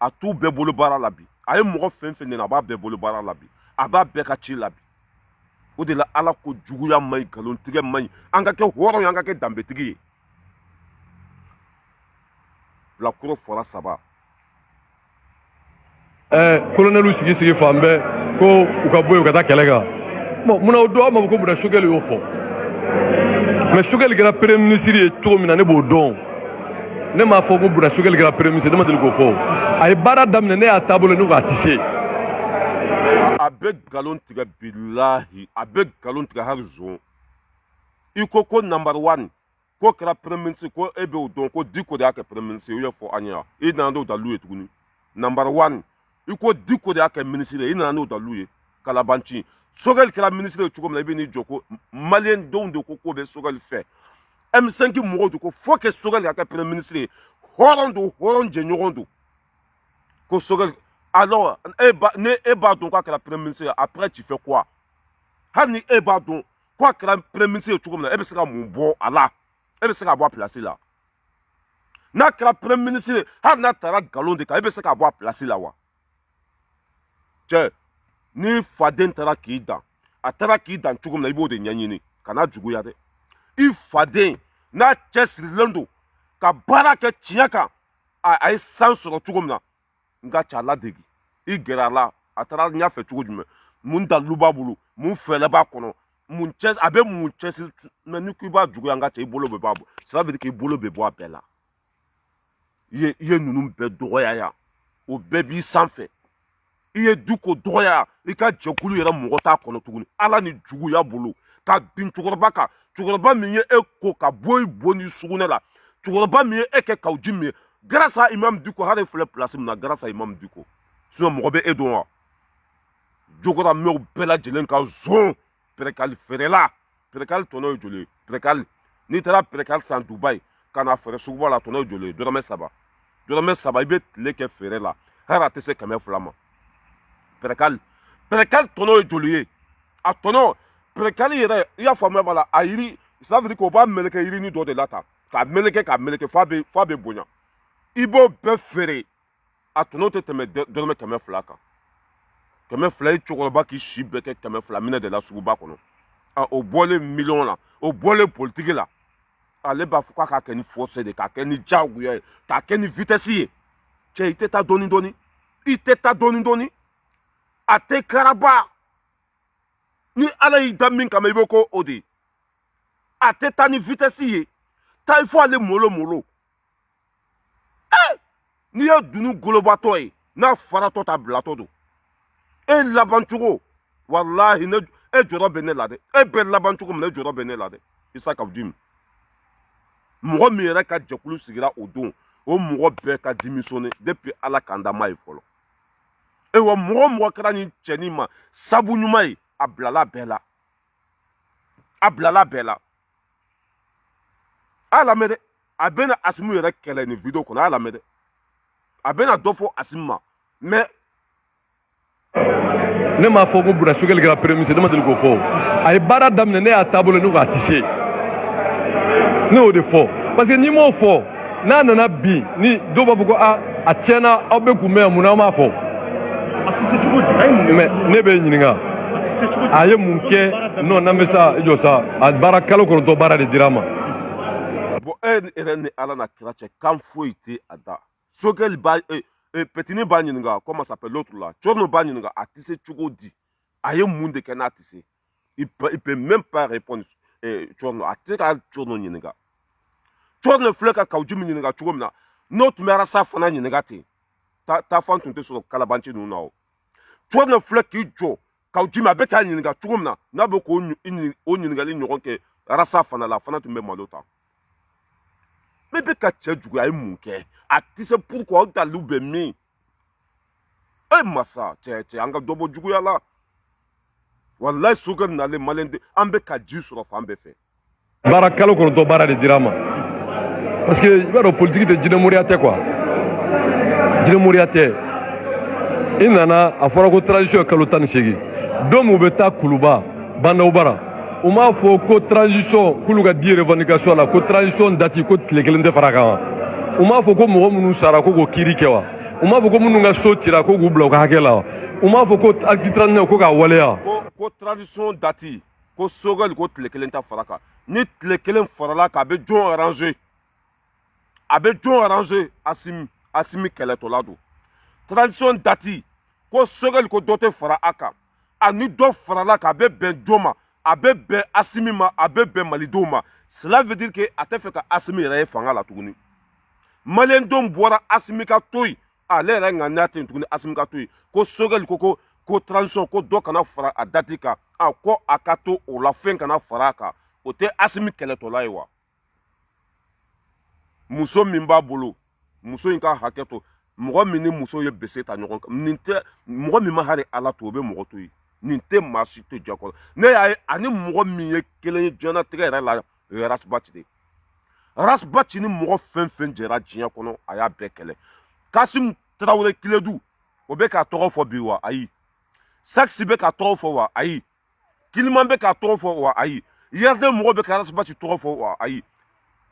a t'u bɛɛ bolo baara la bi a ye mɔgɔ fɛn fɛn nɛni a b'a bɛɛ bolo baara la bi a b'a bɛɛ ka ci la bi o de la Ala ko juguya man ɲi nkalontigɛ man ɲi an ka kɛ hɔrɔn ye an ka kɛ danbetigi ye bilakoro fɔra 3 kolonɛliw sigi fan bɛɛ ko u ka bɔ yen u ka taa kɛlɛ kan bon munna o don aw ma fɔ ko Buna Sogɛli y'o fɔ mais Sogɛli kɛra premier ministre ye cogo min na ne b'o dɔn ne m'a fɔ ko Buna Sogɛli kɛra premier ministre ne ma deli k'o fɔ a ye baara daminɛ ne y'a taabolo ne ko a tɛ se a bɛ nkalon tigɛ bilahi a bɛ nkalon tigɛ hali zon i ko number 1 ko kɛra premier ministre ko e b'o dɔn ko Diko de y'a kɛ premier ministre o ye fɔ an ye i nana n'o dalu ye tuguni number 1 i ko Diko de y'a kɛ ministre ye i nana n'o dalu ye Kalabanci Sogɛli kɛra ministre ye cogo min na i bɛ n'i jɔ ko maliyɛn denw de ko k'o bɛ Sogɛli fɛ M5 mɔgɔw de ko faut que Sogɛli ka kɛ premier ministre ye hɔrɔn don hɔrɔn jɛɲɔgɔn don ko Sogɛli alors ne e b'a dɔn k'a kɛra premier ministre ye après tu fais quoi hali ni e b'a dɔn k'a kɛra premier ministre ye cogo min na e bɛ se ka mun bɔ a la e bɛ se ka bɔ a place la n'a kɛra premier ministre ye hali n'a taara nkalon de kan e bɛ se ka bɔ a place la wa cɛ ni faden taara k'i dan a taara k'i dan cogo min na i b'o de ɲɛɲini kana juguya dɛ i faden n'a cɛsirilen don ka baara kɛ tiɲɛ kan a ye san sɔrɔ cogo min na n ka ca ladegi i gɛrɛ a la a taara ɲɛfɛ cogo jumɛn mun dalu b'a bolo mun fɛɛrɛ b'a kɔnɔ a bɛ mun cɛsiri mɛ ni k'i b'a juguya n ka cɛ i bolo bɛ bɔ a bolo ça veut dire k'i bolo bɛ bɔ a bɛɛ la i ye ninnu bɛɛ dɔgɔya yan o bɛɛ b'i sanfɛ i ye Diko dɔgɔya i ka jɛkulu yɛrɛ mɔgɔ t'a kɔnɔ tuguni Ala ni juguya bolo ka bin cɛkɔrɔba kan cɛkɔrɔba min ye e ko ka bɔ i bo ni sugunɛ la cɛkɔrɔba min ye e kɛ Kawujim ye grâce à Imam Duko hare fle place na grâce à Imam Duko sinon mo be edon jogora me bela jelen ka zon prekal ferela prekal tono jole prekal ni tara prekal san Dubai kana fere suba la tono jole dorame saba ibe leke ferela hara tese kame flama prekal tono jole a tono prekal yere ya fama bala ayiri ça veut dire ko ba meleke yiri ni do de lata ka meleke fabe bonya ibo be fere a tono te teme dorame kame flaka kɛmɛ fila ye cɛkɔrɔba k'i si bɛɛ kɛ kɛmɛ fila minɛ de la suguba kɔnɔ o bɔlen miliyɔn la o bɔlen politiki la ale b'a fɔ k'a k'a kɛ ni force de k'a kɛ ni diyagoya ye k'a kɛ ni vitesse ye cɛ i tɛ taa dɔɔni dɔɔni a tɛ karaba ni ala y'i da min kama i bɛ ko o de a tɛ taa ni vitesse ye taa i fɔ ale molo n'i ye dunu golobatɔ ye n'a faratɔ ta bilatɔ don e laban cogo wallahi ne e jɔrɔ bɛ ne la dɛ e bɛ laban cogo min na e jɔrɔ bɛ ne la dɛ Isa Kawudim mɔgɔ min yɛrɛ ka jɛkulu sigira o don o mɔgɔ bɛɛ ka démissionné depuis ala kanda ma ye fɔlɔ e wa mɔgɔ kɛra ni cɛnin ma sabu ɲuman ye a bilala bɛɛ la a lamɛn dɛ a bɛna Asimu yɛrɛ kɛlɛ ni video kɔnɔ a lamɛn dɛ a bɛna dɔ fɔ Asimu ma mais ne m'a fɔ ko Bura Sogɛli kɛra premier ministre ne ma deli k'o fɔ a ye baara daminɛ ne y'a taabolo ne ko a tɛ se ne y'o de fɔ parce que n'i m'o fɔ n'a nana bi ni dɔw b'a fɔ ko a tiɲɛna aw bɛ kun bɛ yan mun na aw m'a fɔ a tɛ se cogo di a ye mun kɛ mais ne bɛ ɲininka a ye mun kɛ non n'an bɛ sa i jɔ sa a baara kalo kɔnɔntɔn baara de dira a ma bon e yɛrɛ ni ala na kira cɛ kan foyi tɛ a da Sogɛli b'a Petini b'a ɲininka comment s'appelle l'autre là Tchorno b'a ɲininka a tɛ se cogo di a ye mun de kɛ n'a tɛ se il peut même pas répondre Tchorno a tɛ se ka Tchorno ɲininka Tchorno filɛ ka Kawudim ɲininka cogo min na n'o tun bɛ Arasa fana ɲininka ten taafan tun tɛ sɔrɔ kalabanci ninnu na o Tchorno filɛ k'i jɔ Kawudim a bɛ k'a ɲininka cogo min na n'a bɛ k'o ɲininkali ɲɔgɔn kɛ Arasa fana la fana tun bɛ malo ta mais bɛ ka cɛ juguya a ye mun kɛ a tɛ se pourquoi o dalilu bɛ min e masa cɛ an ka dɔ bɔ juguya la wallahi Sogɛli nalen maliyɛn de an bɛ ka ji sɔrɔ fan bɛɛ fɛ baara kalo kɔnɔntɔn baara de dira a ma parce que i b'a dɔn politiki tɛ jinɛ moriya tɛ quoi jinɛ moriya tɛ i nana a fɔra ko transition ye kalo 18 don min u bɛ taa Kuluba Bandaw Bara u m'a fɔ ko transition k'olu ka di revendication la ko transition date ko tile kelen tɛ fara a kan wa u m'a fɔ ko mɔgɔ minnu sara ko k'o kiiri kɛ wa u m'a fɔ ko minnu ka so cira ko k'u bila u ka hakɛ la wa u m'a fɔ ko acte 39 ko k'a waleya ko transition date ko Sogɛli ko tile kelen tɛ fara kan ni tile kelen farala kan a bɛ jɔn arranger Asimi kɛlɛtɔla don transition date ko Sogɛli ko dɔ tɛ fara a kan ani dɔ farala kan a bɛ bɛn jɔn ma a bɛ bɛn Asimi ma a bɛ bɛn malidenw ma cela veut dire que a tɛ fɛ ka Asimi yɛrɛ ye fanga la tuguni maliyɛndenw bɔra Asimi ka to yen ale yɛrɛ ŋaniya tɛ yen tuguni Asimi ka to yen ko Sogɛli ko transition ko dɔ kana fara a date kan ko a ka to o la fɛn kana fara a kan o tɛ Asimi kɛlɛtɔla ye wa muso min b'a bolo muso in ka hakɛ to mɔgɔ min ni muso ye bese ta ɲɔgɔn kan nin tɛ mɔgɔ min ma hali ala to o bɛ mɔgɔ to yen nin tɛ maa si to jɛ kɔrɔ ne y'a ye ani mɔgɔ min ye kelen ye diɲɛlatigɛ yɛrɛ la Rasbati de Rasbati ni mɔgɔ fɛn fɛn jɛra diɲɛ kɔnɔ a y'a bɛɛ kɛlɛ Kasim Tarawele Kiledu o bɛ k'a tɔgɔ fɔ bi wa ayi Saksi bɛ k'a tɔgɔ fɔ wa ayi Kiliman bɛ k'a tɔgɔ fɔ wa ayi Yɛrɛden mɔgɔ bɛ ka Rasbati tɔgɔ fɔ wa ayi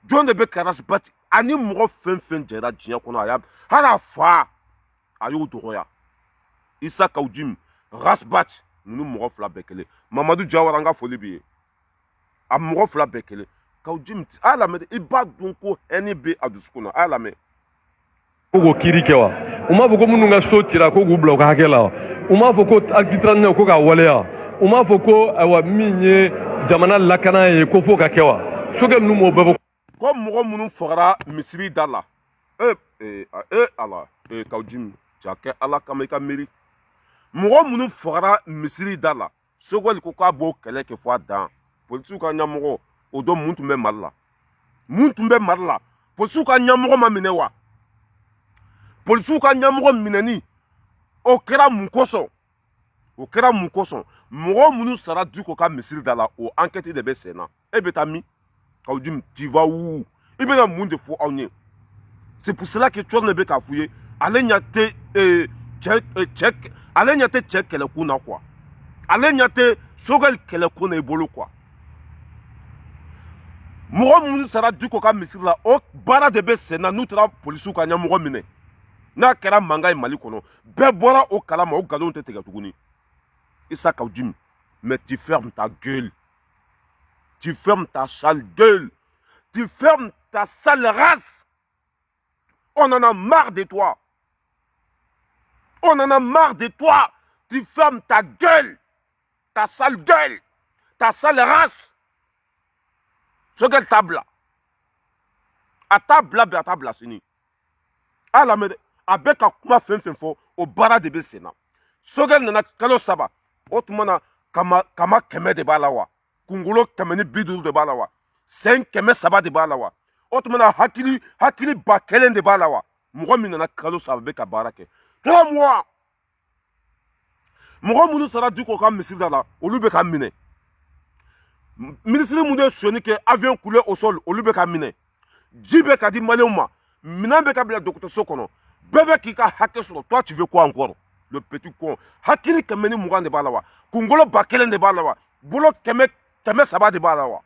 jɔn de bɛ ka Rasbati ani mɔgɔ fɛn fɛn jɛra diɲɛ kɔnɔ a y'a hali a fa a y'o dɔgɔya Isa Kawudim Rasbati ninnu mɔgɔ fila bɛɛ kelen Mamadu Jawara an ka foli b'i ye a mɔgɔ fila bɛɛ kelen Kawudim a y'a lamɛn i b'a dɔn ko hɛni bɛ a dusukun na a y'a lamɛn ko k'o kiiri kɛ wa u m'a fɔ ko minnu ka so cira ko k'u bila u ka hakɛ la wa u m'a fɔ ko acte 39 ko k'a waleya u m'a fɔ ko ayiwa min ye jamana lakana ye ko fo ka kɛ wa Sogɛli ninnu m'o bɛɛ fɔ ko mɔgɔ minnu fagara misiri da la ala Kawudim ja kɛ ala kama i ka miiri mɔgɔ minnu fagara misiri da la Sogɛli ko k'a b'o kɛlɛ kɛ fɔ a dan polisiw ka ɲɛmɔgɔ o don mun tun bɛ Mali la polisiw ka ɲɛmɔgɔ ma minɛ wa polisiw ka ɲɛmɔgɔ minɛni o kɛra mun kosɔn o kɛra mun kosɔn mɔgɔ minnu sara Diko ka misiri da la o enquête de bɛ sen na e bɛ taa min k'aw di tu vas où i bɛna mun de fɔ aw ɲɛ c'est pour cela que Thione bɛ k'a f'u ye ale ɲɛ tɛ cɛ kɛlɛkun na quoi ale ɲɛ tɛ Sogɛli kɛlɛkun na i bolo quoi mɔgɔ minnu sara Diko ka misiri la o baara de bɛ sen na n'u taara polisiw ka ɲɛmɔgɔ minɛ n'a kɛra mankan ye Mali kɔnɔ bɛɛ bɔra o kalama o nkalon tɛ tigɛ tuguni Issa Kaoudim mais tu fermes ta gueule tu fermes ta sale gueule tu fermes ta sale race on en a marre de toi on en a marre de toi tu fermes ta gueule ta sale race Sogɛli t'a bila a t'a bila bi a t'a bila sini a lamɛn a bɛ ka kuma fɛn fɛn fɔ o baara de bɛ sen na Sogɛli nana kalo 3 o tuma na kama 100 de b'a la wa kunkolo 150 de b'a la wa sen 300 de b'a la wa o tuma na hakili 1000 de b'a la wa mɔgɔ min nana kalo 3 bɛ ka baara kɛ 3 mois mɔgɔ minnu sara Diko ka misiri da la olu bɛ ka minɛ ministre mun de sonni kɛ avion coulé au sol olu bɛ ka minɛ ji bɛ ka di maliyɛnw ma minɛn bɛ ka bila dɔgɔtɔrɔso kɔnɔ bɛɛ bɛ k'i ka hakɛ sɔrɔ toi tu veux quoi encore le petit con hakili 120 de b'a la wa kunkolo 1000 de b'a la wa bolo 300 de b'a la wa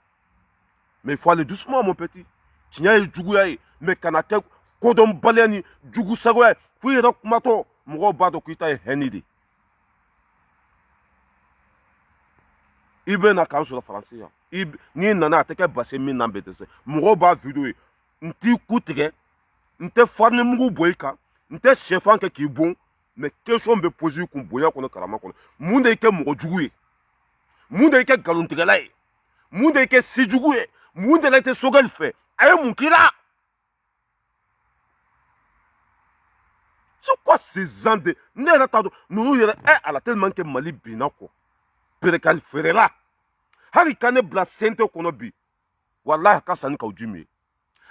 mais il faut aller doucement mon petit tiɲɛ ye juguya ye mais kana kɛ kodɔnbaliya ni jugusagoya fo i yɛrɛ kumatɔ mɔgɔw b'a dɔn k'i ta ye hɛni de i bɛ na k'an sɔrɔ faransi yan n'i nana a tɛ kɛ basi min na bɛ dɛsɛ mɔgɔw b'a video ye n t'i ku tigɛ n tɛ farinimugu bɔ i kan n tɛ sɛfan kɛ k'i bon mais question bɛ pose i kun bonya kɔnɔ karama kɔnɔ mun de y'i kɛ mɔgɔ jugu ye mun de y'i kɛ nkalontigɛla ye mun de y'i kɛ sijugu ye mun de la i tɛ Sogɛli fɛ a ye mun k'i la c'est quoi ces gens de ne yɛrɛ t'a dɔn ninnu yɛrɛ ala tellement que Mali binna kɔ perekali feerela hali ka ne bila sente kɔnɔ bi wallahi a ka fisa ni Kaoudim ye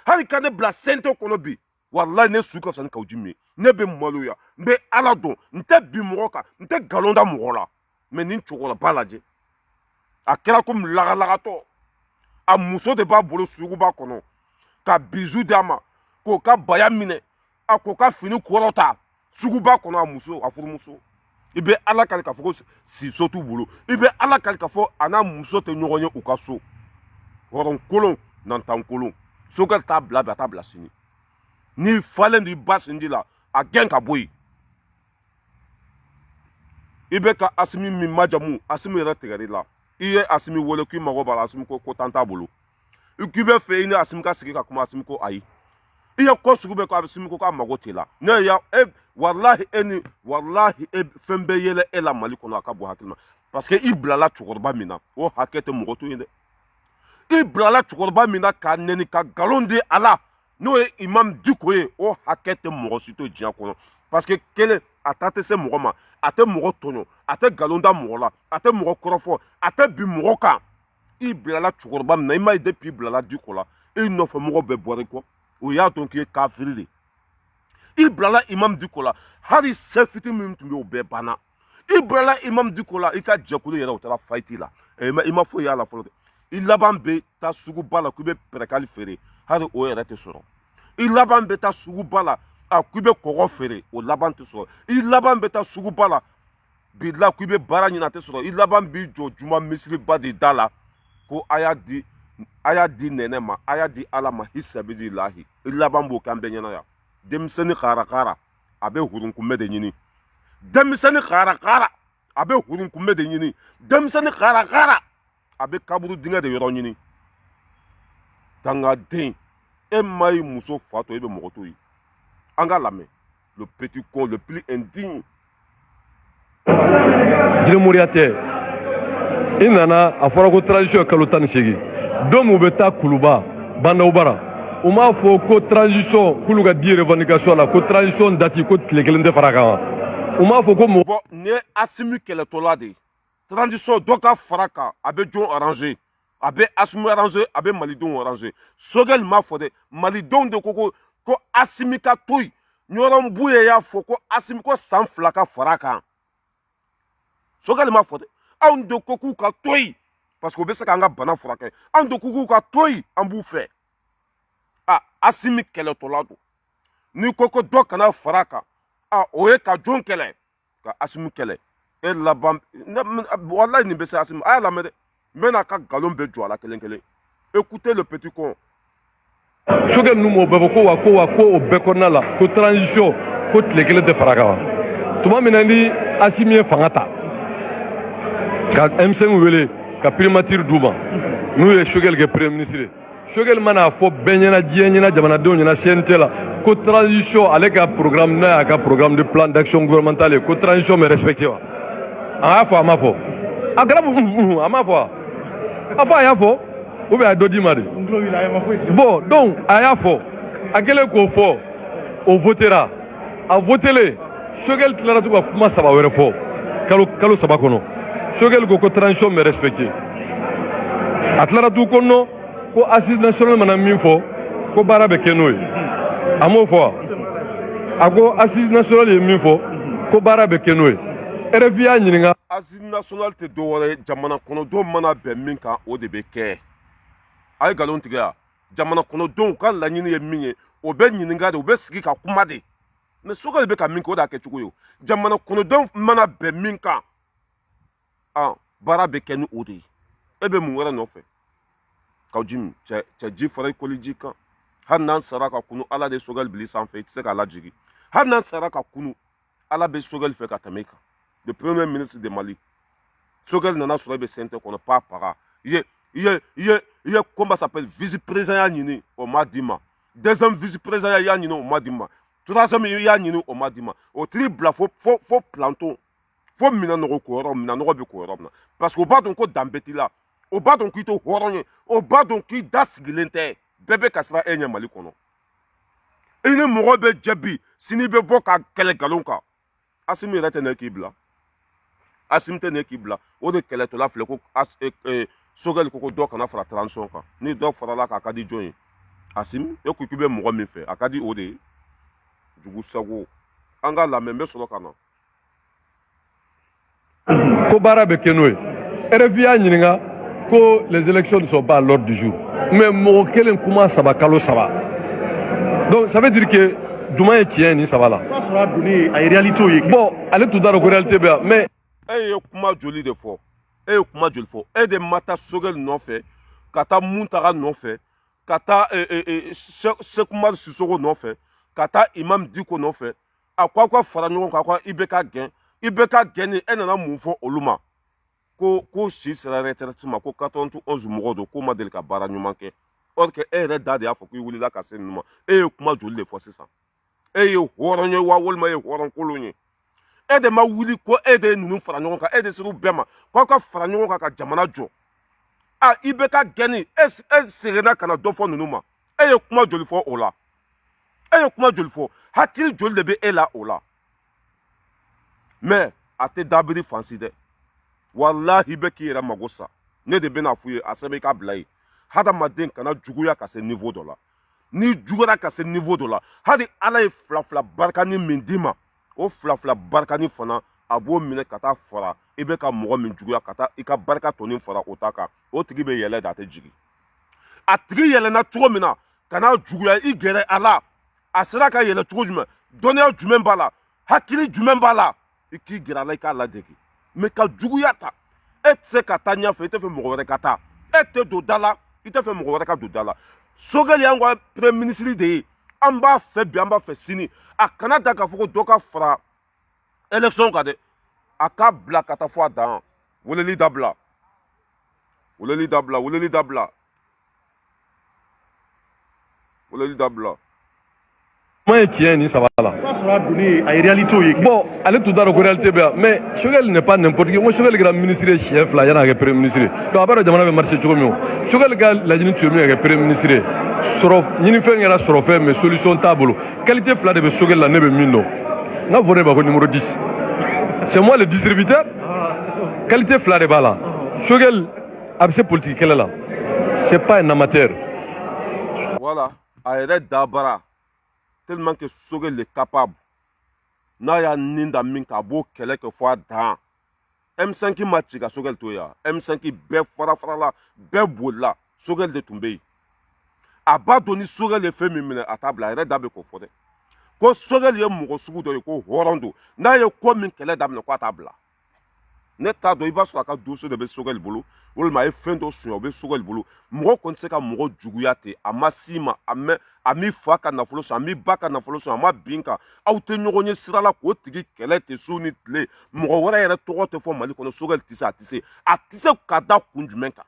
hali ka ne bila sente kɔnɔ bi wallahi ne su ka fisa ni Kaoudim ye ne bɛ maloya n bɛ ala dɔn n tɛ bin mɔgɔ kan n tɛ nkalon da mɔgɔ la mais nin cɛkɔrɔba lajɛ a kɛra komi lagalagatɔ a muso de b'a bolo suguba kɔnɔ ka bizu d'a ma k'o ka baya minɛ a k'o ka fini kɔrɔta suguba kɔnɔ a muso a furumuso i bɛ ala kali k'a fɔ ko siso t'u bolo i bɛ ala kali k'a fɔ a n'a muso tɛ ɲɔgɔn ye u ka so hɔrɔnkolon nantankolon Sogɛli t'a bila bi a t'a bila sini n'i falen do i ba sinji la a gɛn ka bɔ yen i bɛ ka Asimi min majamu Asimi yɛrɛ tigɛr'i la i ye Asimi wele k'i mago b'a la Asimi ko tan t'a bolo k'i bɛ fɛ i ni Asimi ka sigi ka kuma Asimi ko ayi i ye ko sugu bɛɛ ko Asimi ko k'a mago t'i la ne ya wallahi fɛn bɛɛ yɛlɛ e la Mali kɔnɔ a ka bɔ hakili ma parce que i bilala cɛkɔrɔba min na o hakɛ tɛ mɔgɔ to yen dɛ i bilala cɛkɔrɔba min na k'a nɛni ka nkalon di a la n'o ye Imam Diko ye o hakɛ tɛ mɔgɔ si to diɲɛ kɔnɔ parce que kelen a ta tɛ se mɔgɔ ma a tɛ mɔgɔ tɔɲɔ a tɛ nkalon da mɔgɔ la a tɛ mɔgɔ kɔrɔfɔ a tɛ bin mɔgɔ kan i bilala cɛkɔrɔba min na i m'a ye depuis i bilala Diko la i nɔfɛmɔgɔw bɛɛ bɔra i kɔ o y'a dɔn k'i ye kafiri de i bilala Imam Diko la hali se fitinin min tun bɛ o bɛɛ banna i bilala Imam Diko la i ka jɛkulu yɛrɛ o taara fayiti la i ma foyi y'a la fɔlɔ dɛ i laban bɛ taa suguba la k'i bɛ pɛrɛkali feere hali o yɛrɛ tɛ sɔrɔ i laban bɛ taa suguba la k'i bɛ kɔgɔ feere o laban tɛ sɔrɔ i laban bɛ taa suguba la bila k'i bɛ baara ɲini a tɛ sɔrɔ i laban b'i jɔ juma misiriba de da la ko a y'a di nɛnɛ ma a y'a di ala ma hisabilillahi i laban b'o kɛ an bɛɛ ɲɛna yan denmisɛnnin kaara a bɛ hurunkunbɛ de ɲini denmisɛnnin kaara a bɛ hurunkunbɛ de ɲini denmisɛnnin kaara a bɛ kaburu dingɛ de yɔrɔ ɲini dangaden e ma i muso fa to e bɛ mɔgɔ to yen an ka lamɛn le petit con le plus indigne Jirimoriya tɛ i nana a fɔra ko transition ye kalo 18 don min u bɛ taa Kuluba Bandaw Bara u m'a fɔ ko transition k'olu ka di revendication la ko transition date ko tile kelen tɛ fara kan wa u m'a fɔ ko bon nin ye Asimi kɛlɛtɔla de ye transition dɔ ka fara kan a bɛ jɔn arranger a bɛ Asimi arranger a bɛ malidenw arranger Sogɛli m'a fɔ dɛ malidenw de ko Asimi ka to yen ɲɔgɔn bu ye y'a fɔ ko Asimi ko san 2 ka fara kan Sogɛli m'a fɔ dɛ anw de ko k'u ka to yen parce que u bɛ se k'an ka bana furakɛ anw de ko k'u ka to yen an b'u fɛ Asimi kɛlɛtɔla don n'i ko ko dɔ kana fara kan o ye ka jɔn kɛlɛ ka Asimi kɛlɛ e laban walayi nin bɛ se Asimi a y'a lamɛn dɛ n bɛna ka nkalon bɛɛ jɔ a la kelen kelen écoutez le petit con. Sogɛli ninnu m'o bɛɛ fɔ ko o bɛɛ kɔnɔna la ko transition ko tile kelen tɛ fara kan wa tuma min na ni Asimi ye fanga ta ka M5 wele ka primature d'u ma n'u ye Sogɛli kɛ premier ministre ye Sogɛli mana fɔ bɛɛ ɲɛna diɲɛ ɲɛna jamanadenw ɲɛna CNT la ko transition ale ka programme n'a y'a ka programme de plan d'action gouvernementale ye ko transition bɛ respecté wa a y'a fɔ a ma fɔ a kɛra a ma fɔ wa a fɔ a y'a fɔ ou bien a dɔ d'i ma de bon donc a y'a fɔ a kɛlen k'o fɔ o votera a votelen Sogɛli tilara to ka kuma 3 wɛrɛ fɔ kalo 3 kɔnɔ Sogɛli ko transition bɛ respecté a tilara t'u ko non ko assise nationale mana min fɔ ko baara bɛ kɛ n'o ye a m'o fɔ wa a ko assise nationale ye min fɔ ko baara bɛ kɛ n'o ye RFI y'a ɲininka assise nationale tɛ dɔwɛrɛ ye jamana kɔnɔdenw mana bɛn min kan o de bɛ kɛ a ye nkalon tigɛ yan jamana kɔnɔdenw ka laɲini ye min ye o bɛ ɲininka de u bɛ sigi ka kuma de mais Sogɛli bɛ ka min kɛ o de y'a kɛ cogo ye jamana kɔnɔdenw mana bɛn min kan baara bɛ kɛ ni o de ye e bɛ mun wɛrɛ nɔfɛ k'aw ji min cɛ ji fara i koli ji kan hali n'an sara ka kunu ala de ye Sogɛli bili sanfɛ i tɛ se k'a lajigin hali n'an sara ka kunu ala bɛ Sogɛli fɛ ka tɛmɛ i kan le premier ministre de Mali Sogɛli nana sɔrɔ e bɛ CNT kɔnɔ pas paga i ye comment s'appelle vice-président y'a ɲini o ma d'i ma deuxième vice-président y'a ɲini o ma d'i ma troisième y'a ɲini o ma d'i ma o t'i bila fo planton fo minɛnɔgɔ ko yɔrɔ minɛnɔgɔ bɛ ko yɔrɔ min na parce que o b'a dɔn ko dan bɛ t'i la o b'a dɔn k'i tɛ hɔrɔn ye o b'a dɔn k'i da sigilen tɛ bɛɛ bɛ ka siran e ɲɛ Mali kɔnɔ i ni mɔgɔ bɛ jɛ bi sini bɛ bɔ ka kɛlɛ nkalon kan Asimi yɛrɛ tɛ ne k'i bila Asimi tɛ ne k'i bila o de kɛlɛtɔla filɛ ko Sogɛli ko dɔ kana fara transition kan ni dɔ farala kan a ka di jɔn ye Asimi e ko k'i bɛ mɔgɔ min fɛ a ka di o de ye jugu sago an ka lamɛn n bɛ sɔrɔ ka na ko baara bɛ kɛ n'o ye RFI y'a ɲininka ko les élections ne sont pas à l'ordre du jour mais mɔgɔ kelen kuma 3 kalo 3 donc ça veut dire que juma ye tiɲɛ nin 3 la n'a sɔrɔ a donni a ye réalité ye bon ale tun t'a dɔn ko réalité bɛ yan mais e ye kuma joli de fɔ e ye kuma joli fɔ e de ma taa Sogɛli nɔfɛ ka taa Muntaga nɔfɛ ka taa Sekumari Sisoko nɔfɛ ka taa Imam Diko nɔfɛ a ko aw ka fara ɲɔgɔn kan ko IBK gɛn ni e nana mun fɔ olu ma ko si sera retraite ma ko 91 mɔgɔ don k'o ma deli ka baara ɲuman kɛ or que e yɛrɛ da de y'a fɔ k'i wulila ka se ninnu ma e ye kuma joli de fɔ sisan e ye hɔrɔn ye wa walima e ye hɔrɔn kolon ye e de ma wuli ko e de ye ninnu fara ɲɔgɔn kan e de ser'u bɛɛ ma k'aw ka fara ɲɔgɔn kan ka jamana jɔ IBK gɛnni e seginna ka na dɔ fɔ ninnu ma e ye kuma joli fɔ o la e ye kuma joli fɔ hakili joli de bɛ e la o la mais a tɛ dabiri fansi dɛ walahi bɛ k'i yɛrɛ mago sa ne de bɛna f'u ye a sɛbɛn i ka bila yen hadamaden kana juguya ka se niveau dɔ la n'i juguyara ka se niveau dɔ la hali ala ye fila barikani min d'i ma o fila barikani fana a b'o minɛ ka taa fara i bɛ ka mɔgɔ min juguya ka taa i ka barika tɔnin fara o ta kan o tigi bɛ yɛlɛ de a tɛ jigin a tigi yɛlɛnna cogo min na ka n'a juguya i gɛrɛ a la a sera ka yɛlɛ cogo jumɛn dɔnniya jumɛn b'a la hakili jumɛn b'a la i k'i gɛrɛ a la i k'a ladege mais ka juguya ta e tɛ se ka taa ɲɛfɛ i tɛ fɛ mɔgɔ wɛrɛ ka taa e tɛ don da la i tɛ fɛ mɔgɔ wɛrɛ ka don da la Sogɛli y'an ka premier ministre de ye an b'a fɛ bi an b'a fɛ sini a kana da k'a fɔ ko dɔ ka fara élection kan dɛ a k'a bila ka taa fɔ a dan weleli dabila kuma ye tiɲɛ nin 3 la n'a sɔrɔ a donni a ye réalité ye bon ale tun t'a dɔn ko réalité bɛ yan mais Sogɛli n'est pas n'importe qui ko Sogɛli kɛra ministre ye siɲɛ 2 yan'a ka kɛ premier ministre donc a b'a dɔn jamana bɛ marché cogo min o Sogɛli ka laɲini tun ye min ka kɛ premier ministre ye ɲinifɛn kɛra sɔrɔfɛn mais solution t'a bolo qualité 2 de bɛ Sogɛli la ne bɛ min dɔn n ka fɔ ne ma ko numéro 10 c'est moi le distributeur qualité 2 de b'a la Sogɛli a bɛ se politique kɛlɛ la c'est pas un amateur voilà a yɛrɛ dabara tellement que Sogel est capable. N'a ya ninda minka bo quelques fois dans M5 match ka Sogel toya M5 be fara la be bola Sogel de tomber. Aba doni Sogel le fait mimine à table a dabe ko fode. Ko Sogel ye mo sugu do ko horondo. Na ye ko min kele dab na ko table. Ne ta do iba so ka doso de be Sogel bolo. Wol ma e fendo so be Sogel bolo. Mo ko nse ka mo juguyate amasima ami faka na folo so ami baka na folo so ama binka awte nyogonye sirala ko tigi kele te suni tle mo wara yere to te fo mali kono Sogel tise ka da kunjumenka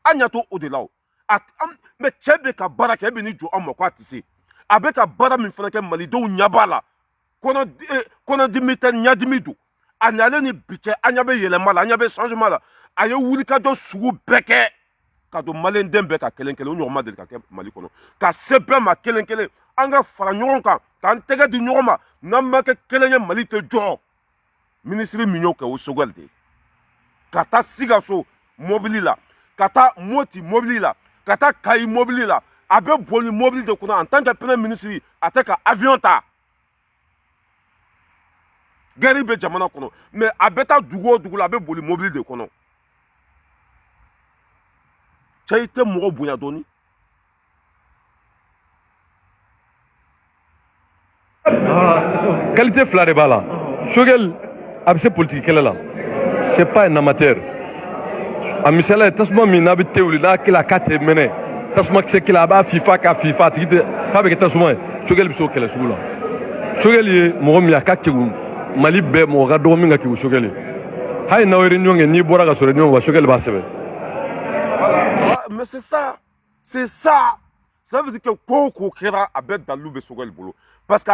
anya to odelao me chebe ka baraka be ni jo amako atise abeka bara min fana ke mali do nyabala kono dimite nyadimidu anyale ni biche anya be yele mala anya be changement la aye wuli ka do sugu beke ka do malen dembe ka kelenkele o nyoma del ka ke mali kono ka sebe ma kelenkele anga fara nyoron kan kan tege di nyoma namma ke kelenye mali te jo ministre minyo ke o Sogel de kata siga so mobili la kata moti mobili la kata kai mobili la abe boli mobili de kuna en tant que premier ministre ateka avion ta gari be jamana kono mais abeta dugu la abe boli mobili de kono chaite mo bunya doni qualité fla de bala Sogel abse politique kele la c'est pas un amateur amisala tasma mina bi tewli la kila kate mene tasma kse kila ba FIFA ka FIFA tite fabe ke tasma Sogel biso kele sugula Sogel ye mo mi akake mali be mo ga do mi ngaki Sogel hay na wori nyonge ni bora ga sore nyonge wa Sogel ba sebe mais c'est ça ça veut dire que koko kera abet dalu be Sogel bolo parce que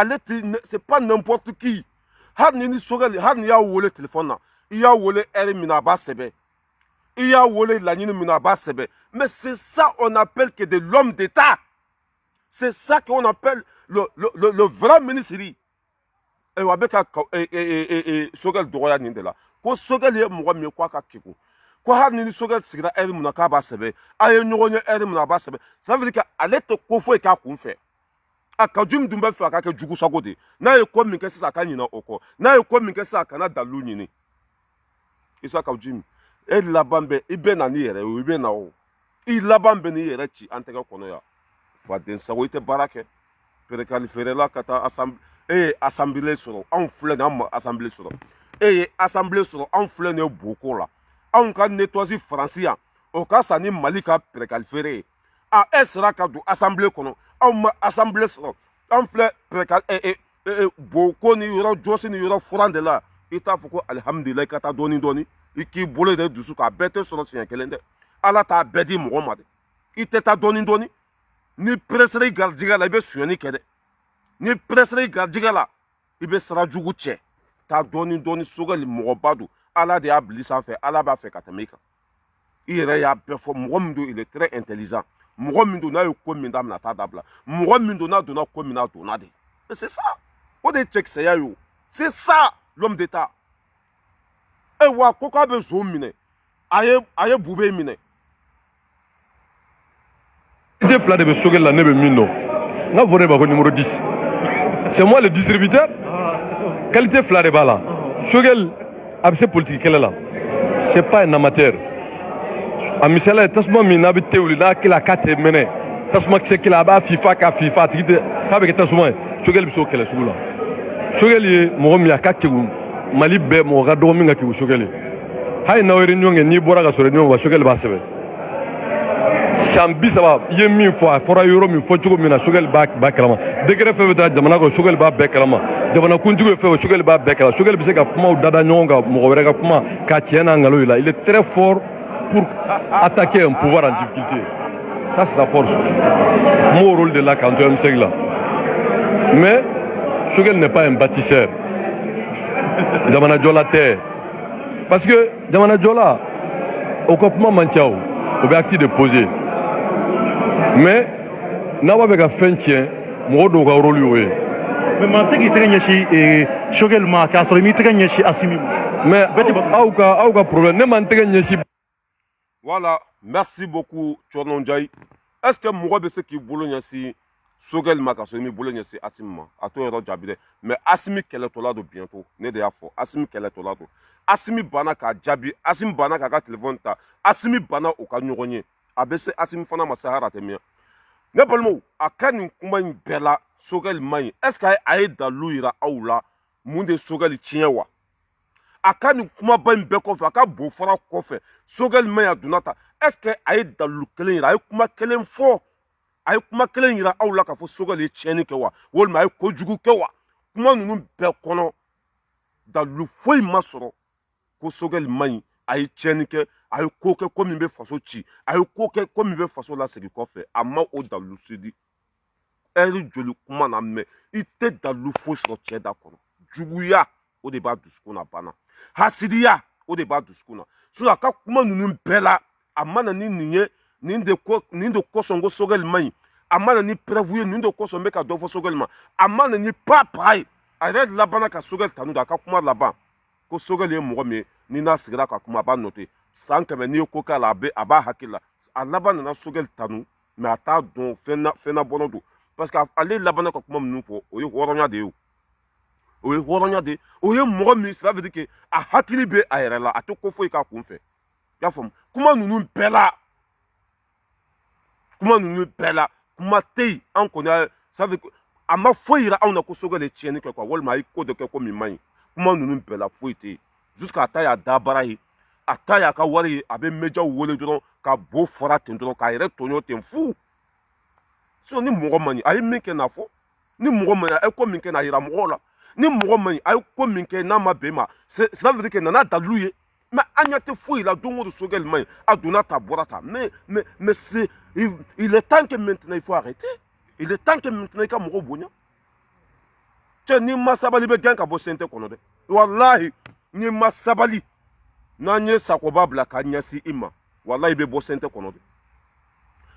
c'est pas n'importe qui har ni Sogel har ni ya wole téléphone na ya wole eri mina ba sebe il y a la mais c'est ça on appelle que de l'homme d'État. C'est ça qu'on appelle le vrai ministre. Et Wabeka Sogel Doroya Nindela. Ko Sogel ye mo mi kwa ka kiko. Ko ha ni Sogel sigira eri muna ka ba sebe. Aye nyogonye eri muna ba sebe. Ça veut dire que alete ko fo e ka kun fe. Aka jum dumba fa ka ke jugu sagode. Na ye ko min ke sisa ka nyina oko. Na ye ko min ke sisa kana dalu nyini. Isa ka jum e labambe ibe na ni yere o ibe na o I labambe ni yere chi antega kono ya fa den sawo ite barake pere kalifere la kata assemblée soro en fleur na assemblée soro assemblée soro en fleur ne boko la on ka nettoyer français o ka sani malika pere kalifere sera ka do assemblée kono on assemblée soro en fleur pere kal boko ni yoro josi ni yoro furande la ita fuko alhamdulillah kata doni iki bolo de dusu ka bete solo siyan kelende ala ta bedi Muhammad iteta doni ni presere gardiga la ibe suyani kede ni presere gardiga la ibe sara jugu che ta doni Sogel Mugobadu ala de abli sanfɛ ala b'a fɛ ka tɛmɛ I kan I yɛrɛ y'a bɛɛ fɔ mɔgɔ min don il est très intelligent mɔgɔ min don n'a ye ko min daminɛ t'a dabila mɔgɔ min don n'a donna ko min na donna de c'est ça o de ye cɛkisɛya ye o c'est ça l'homme d'État wa ko ka be zo minɛ aye bube minɛ idée fla de be Sogel la ne be min dɔn n'a fɔ ne ba ko numéro 10 c'est moi le distributeur qualité fla de b'a la Sogel a bɛ se politique kɛlɛ la c'est pas un amateur a misala tasuma min n'a bɛ tewuli n'a kila k'a tɛ mɛnɛ tasuma kisɛ kila a b'a FIFA ka FIFA tigi tɛ f'a bɛ kɛ tasuma ye Sogel bɛ se o kɛlɛ sugu la Sogel ye mɔgɔ min a ka kegu mali bɛɛ mɔgɔ ka dɔgɔ min ka kegu Sogel ye hali n'aw ye ɲɔgɔn kɛ n'i bɔra ka sɔrɔ ɲɔgɔn wa Sogel b'a sɛbɛn san 30 I ye min fɔ a fɔra yɔrɔ min fɔ cogo min na Sogel b'a kalama décret fɛn fɛn taa jamana kɔnɔ Sogel b'a bɛɛ kalama jamana kuntigi ye fɛn fɛn Sogel b'a bɛɛ kalama Sogel bɛ se ka kumaw dada ɲɔgɔn kan mɔgɔ wɛrɛ ka kuma k'a tiɲɛ n'a nkalon la il est très fort pour attaquer un pouvoir en difficulté ça c'est sa force mon rôle de là quand tu es M5 là mais Sogel n'est pas un bâtisseur jamana jɔla tɛ parce que jamana jɔla o ka kuma man ca o bɛ acte de poser mais n'a b'a fɛ ka fɛn tiɲɛ mɔgɔ dɔw ka rôle y'o ye. mais maa bɛ se k'i tɛgɛ ɲɛsin Sogel ma k'a sɔrɔ i m'i tɛgɛ ɲɛsin Assimi ma. mais aw ka problème ne ma n tɛgɛ ɲɛsin. voilà merci beaucoup Thierno Ndiaye est-ce que mɔgɔ bɛ se k'i bolo ɲɛsin Sogel ma ka so mi bolo ɲɛsin Asimi ma a t'o yɔrɔ jaabi dɛ mais Asimi kɛlɛtɔla don bientôt ne de y'a fɔ Asimi kɛlɛtɔla don Asimi banna k'a jaabi Asimi banna k'a ka téléphone ta Asimi banna u ka ɲɔgɔn ye a bɛ se Asimi fana ma sahara tɛ min ne balimaw a ka nin kuma in bɛɛ la Sogel man ɲi est ce que a ye dalu yira aw la mun de Sogel tiɲɛ wa a ka nin kumaba in bɛɛ kɔfɛ a ka bon fara kɔfɛ Sogel man ɲi a donna ta est ce que a ye dalu kelen yira a ye kuma kelen fɔ a ye kuma kelen yira aw la k'a fɔ Sogel ye tiɲɛni kɛ wa walima a ye kojugu kɛ wa kuma ninnu bɛɛ kɔnɔ dalu foyi ma sɔrɔ ko Sogel man ɲi a ye tiɲɛni kɛ a ye ko kɛ ko min bɛ faso ci a ye ko kɛ ko min bɛ faso lasegin kɔfɛ a ma o dalu sidi ɛri joli kuma na mɛ i tɛ dalu foyi sɔrɔ cɛ da kɔnɔ juguya o de b'a dusukun na banna hasidiya o de b'a dusukun na sinon a ka kuma ninnu bɛɛ la a mana ni nin ye nin de kosɔn ko Sogel man ɲi a mana ni preuve ye nin de kosɔn n bɛ ka dɔ fɔ Sogel ma a mana ni papa ye a yɛrɛ labanna ka Sogel tanu a ka kuma laban ko Sogel ye mɔgɔ min ye ni n'a sigira ka kuma a b'a noter san kɛmɛ n'i ye ko k'a la a b'a hakili la a laban nana Sogel tanu mais a t'a dɔn fɛn na bɔnɔ don parce que ale labanna ka kuma minnu fɔ o ye hɔrɔnya de ye o ye hɔrɔnya de ye o ye mɔgɔ min cela veut dire que a hakili bɛ a yɛrɛ la a tɛ ko foyi k'a kun fɛ i y'a faamu kuma ninnu bɛɛ la kuma tɛ yen an kɔni ça veut dire a ma foyi yira anw na ko Sogel ye tiɲɛni kɛ quoi walima a ye ko dɔ kɛ ko min man ɲi kuma ninnu bɛɛ la foyi tɛ yen jusqu'à ta y'a da baara ye a ta y'a ka wari ye a bɛ médiaw wele dɔrɔn ka bo fara ten dɔrɔn k'a yɛrɛ tɔɲɔ ten fu sinon ni mɔgɔ man ɲi a ye min kɛ n'a fɔ ni mɔgɔ man ɲi a ye ko min kɛ n'a yira mɔgɔw la ni mɔgɔ man ɲi a ye ko min kɛ n'a ma bɛn ma cela veut dire que nana dalu ye mais an ɲɛ tɛ foyi la don o don Sogel man ɲi a donna ta bɔra ta mais c'est il est temps que maintenant il faut arrêter il est temps que maintenant i ka mɔgɔw bonya cɛ n'i ma sabali bɛ gɛn ka bɔ CNT kɔnɔ dɛ walahi n'i ma sabali n'an ye sakoba bila ka ɲɛsin i ma walahi i bɛ bɔ CNT kɔnɔ dɛ